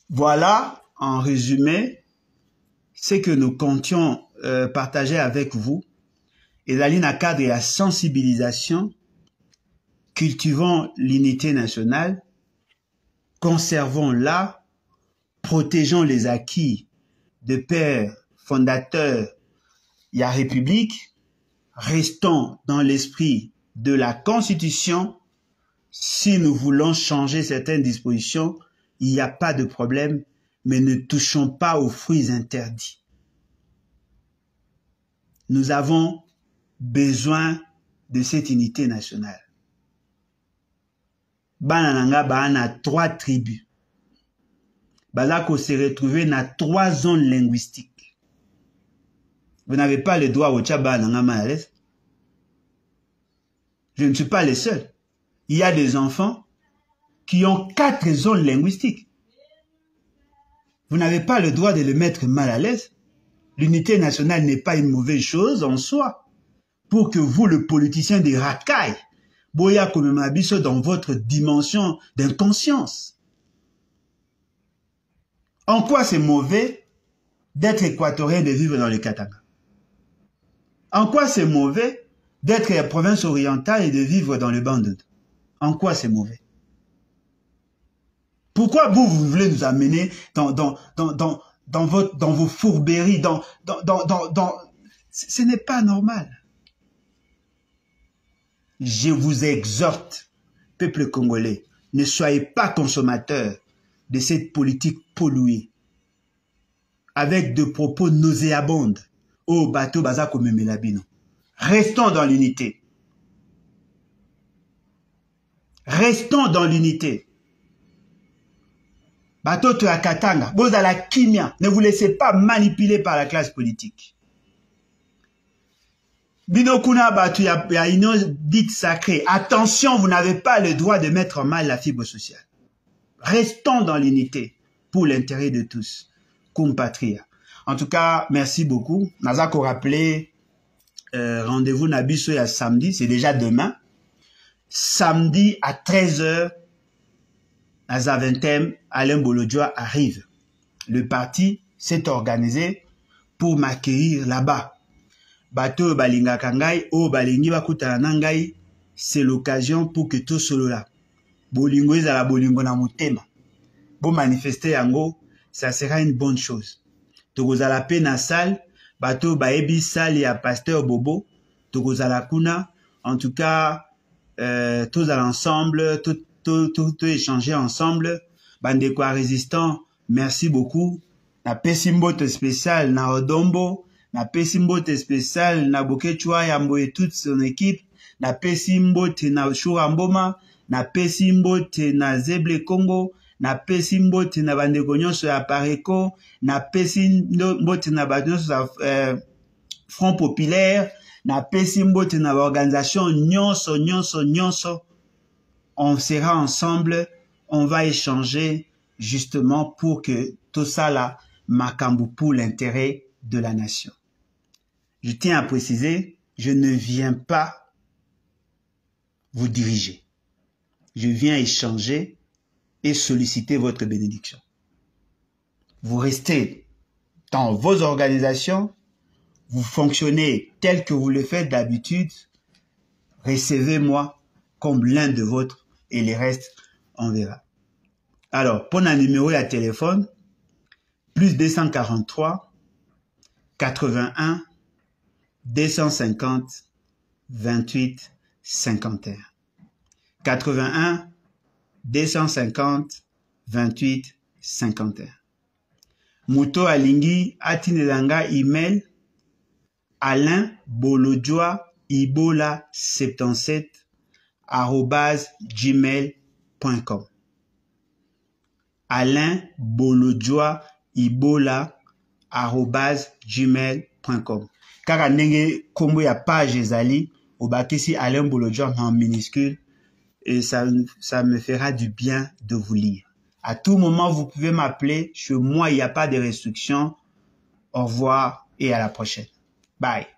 Voilà, en résumé, ce que nous comptions partager avec vous. Et dans le cadre de la sensibilisation, cultivons l'unité nationale, conservons-la, protégeons les acquis de pères fondateurs de la République, restons dans l'esprit de la Constitution. Si nous voulons changer certaines dispositions, il n'y a pas de problème, mais ne touchons pas aux fruits interdits. Nous avons besoin de cette unité nationale. Banananga bana 3 tribus. Bazako se retrouver dans 3 zones linguistiques. Vous n'avez pas le droit au Tchabananga Malais. Je ne suis pas le seul. Il y a des enfants qui ont 4 zones linguistiques. Vous n'avez pas le droit de le mettre mal à l'aise. L'unité nationale n'est pas une mauvaise chose en soi. Pour que vous, le politicien des racailles, boya komemabiso dans votre dimension d'inconscience. En quoi c'est mauvais d'être équatorien et de vivre dans le Katanga? En quoi c'est mauvais d'être la province orientale et de vivre dans le Bandundu? En quoi c'est mauvais? Pourquoi vous voulez nous amener dans vos fourberies, ce n'est pas normal. Je vous exhorte, peuple congolais, ne soyez pas consommateurs de cette politique polluée, avec de propos nauséabonds. Oh, bateau baza komemelabino. Restons dans l'unité. Restons dans l'unité. Bateau to Katanga, boza la kimia. Ne vous laissez pas manipuler par la classe politique. Binokuna batu ya union dite sacrée. Attention, vous n'avez pas le droit de mettre en mal la fibre sociale. Restons dans l'unité pour l'intérêt de tous. Kumpatria. En tout cas, merci beaucoup. Nazako rappelé rendez-vous Nabiso ya samedi, c'est déjà demain. Samedi à 13h, Nazaventem, Alain Bolodjoa arrive. Le parti s'est organisé pour m'accueillir là-bas. Bato balinga kangai o balingi bakutana nangai, c'est l'occasion pour que tout solo là. Bolingo ezala bolingo na motema. Bo manifester yango, ça sera une bonne chose. Tokozala pe na salle, bato baebi salle ya pasteur Bobo, tokozala kuna, en tout cas tous à l'ensemble, tout échanger ensemble. Bandeko résistant, merci beaucoup. Na pesimbote spécial na Odombo. Na pesimbote spécial na Bokechua Yambo et toute son équipe, na pesimbote na Shuramboma, na pesimbote na Zeble Congo, na pesimbote na bandeko nyonso ya Pareko, na pesimbote na bandeko Front Populaire, na pesimbote na organisation nyonso. On sera ensemble, on va échanger justement pour que tout ça là makambu pour l'intérêt de la nation. Je tiens à préciser, je ne viens pas vous diriger. Je viens échanger et solliciter votre bénédiction. Vous restez dans vos organisations, vous fonctionnez tel que vous le faites d'habitude, recevez-moi comme l'un de vôtres et les restes, on verra. Alors, pour un numéro de téléphone, plus 243 81 250 28 51. 81 250 28 51. Muto alingi atinelanga email Alain Bolodjoa Ibola 77 @gmail.com. Alain Bolodjoa Ibola @gmail.com. gmail.com. Kaka ndenge kombo ya page ezali, obakisi Alain Bolojua en minuscule, et ça me fera du bien de vous lire. À tout moment, vous pouvez m'appeler. Chez moi, il n'y a pas de restrictions. Au revoir et à la prochaine. Bye.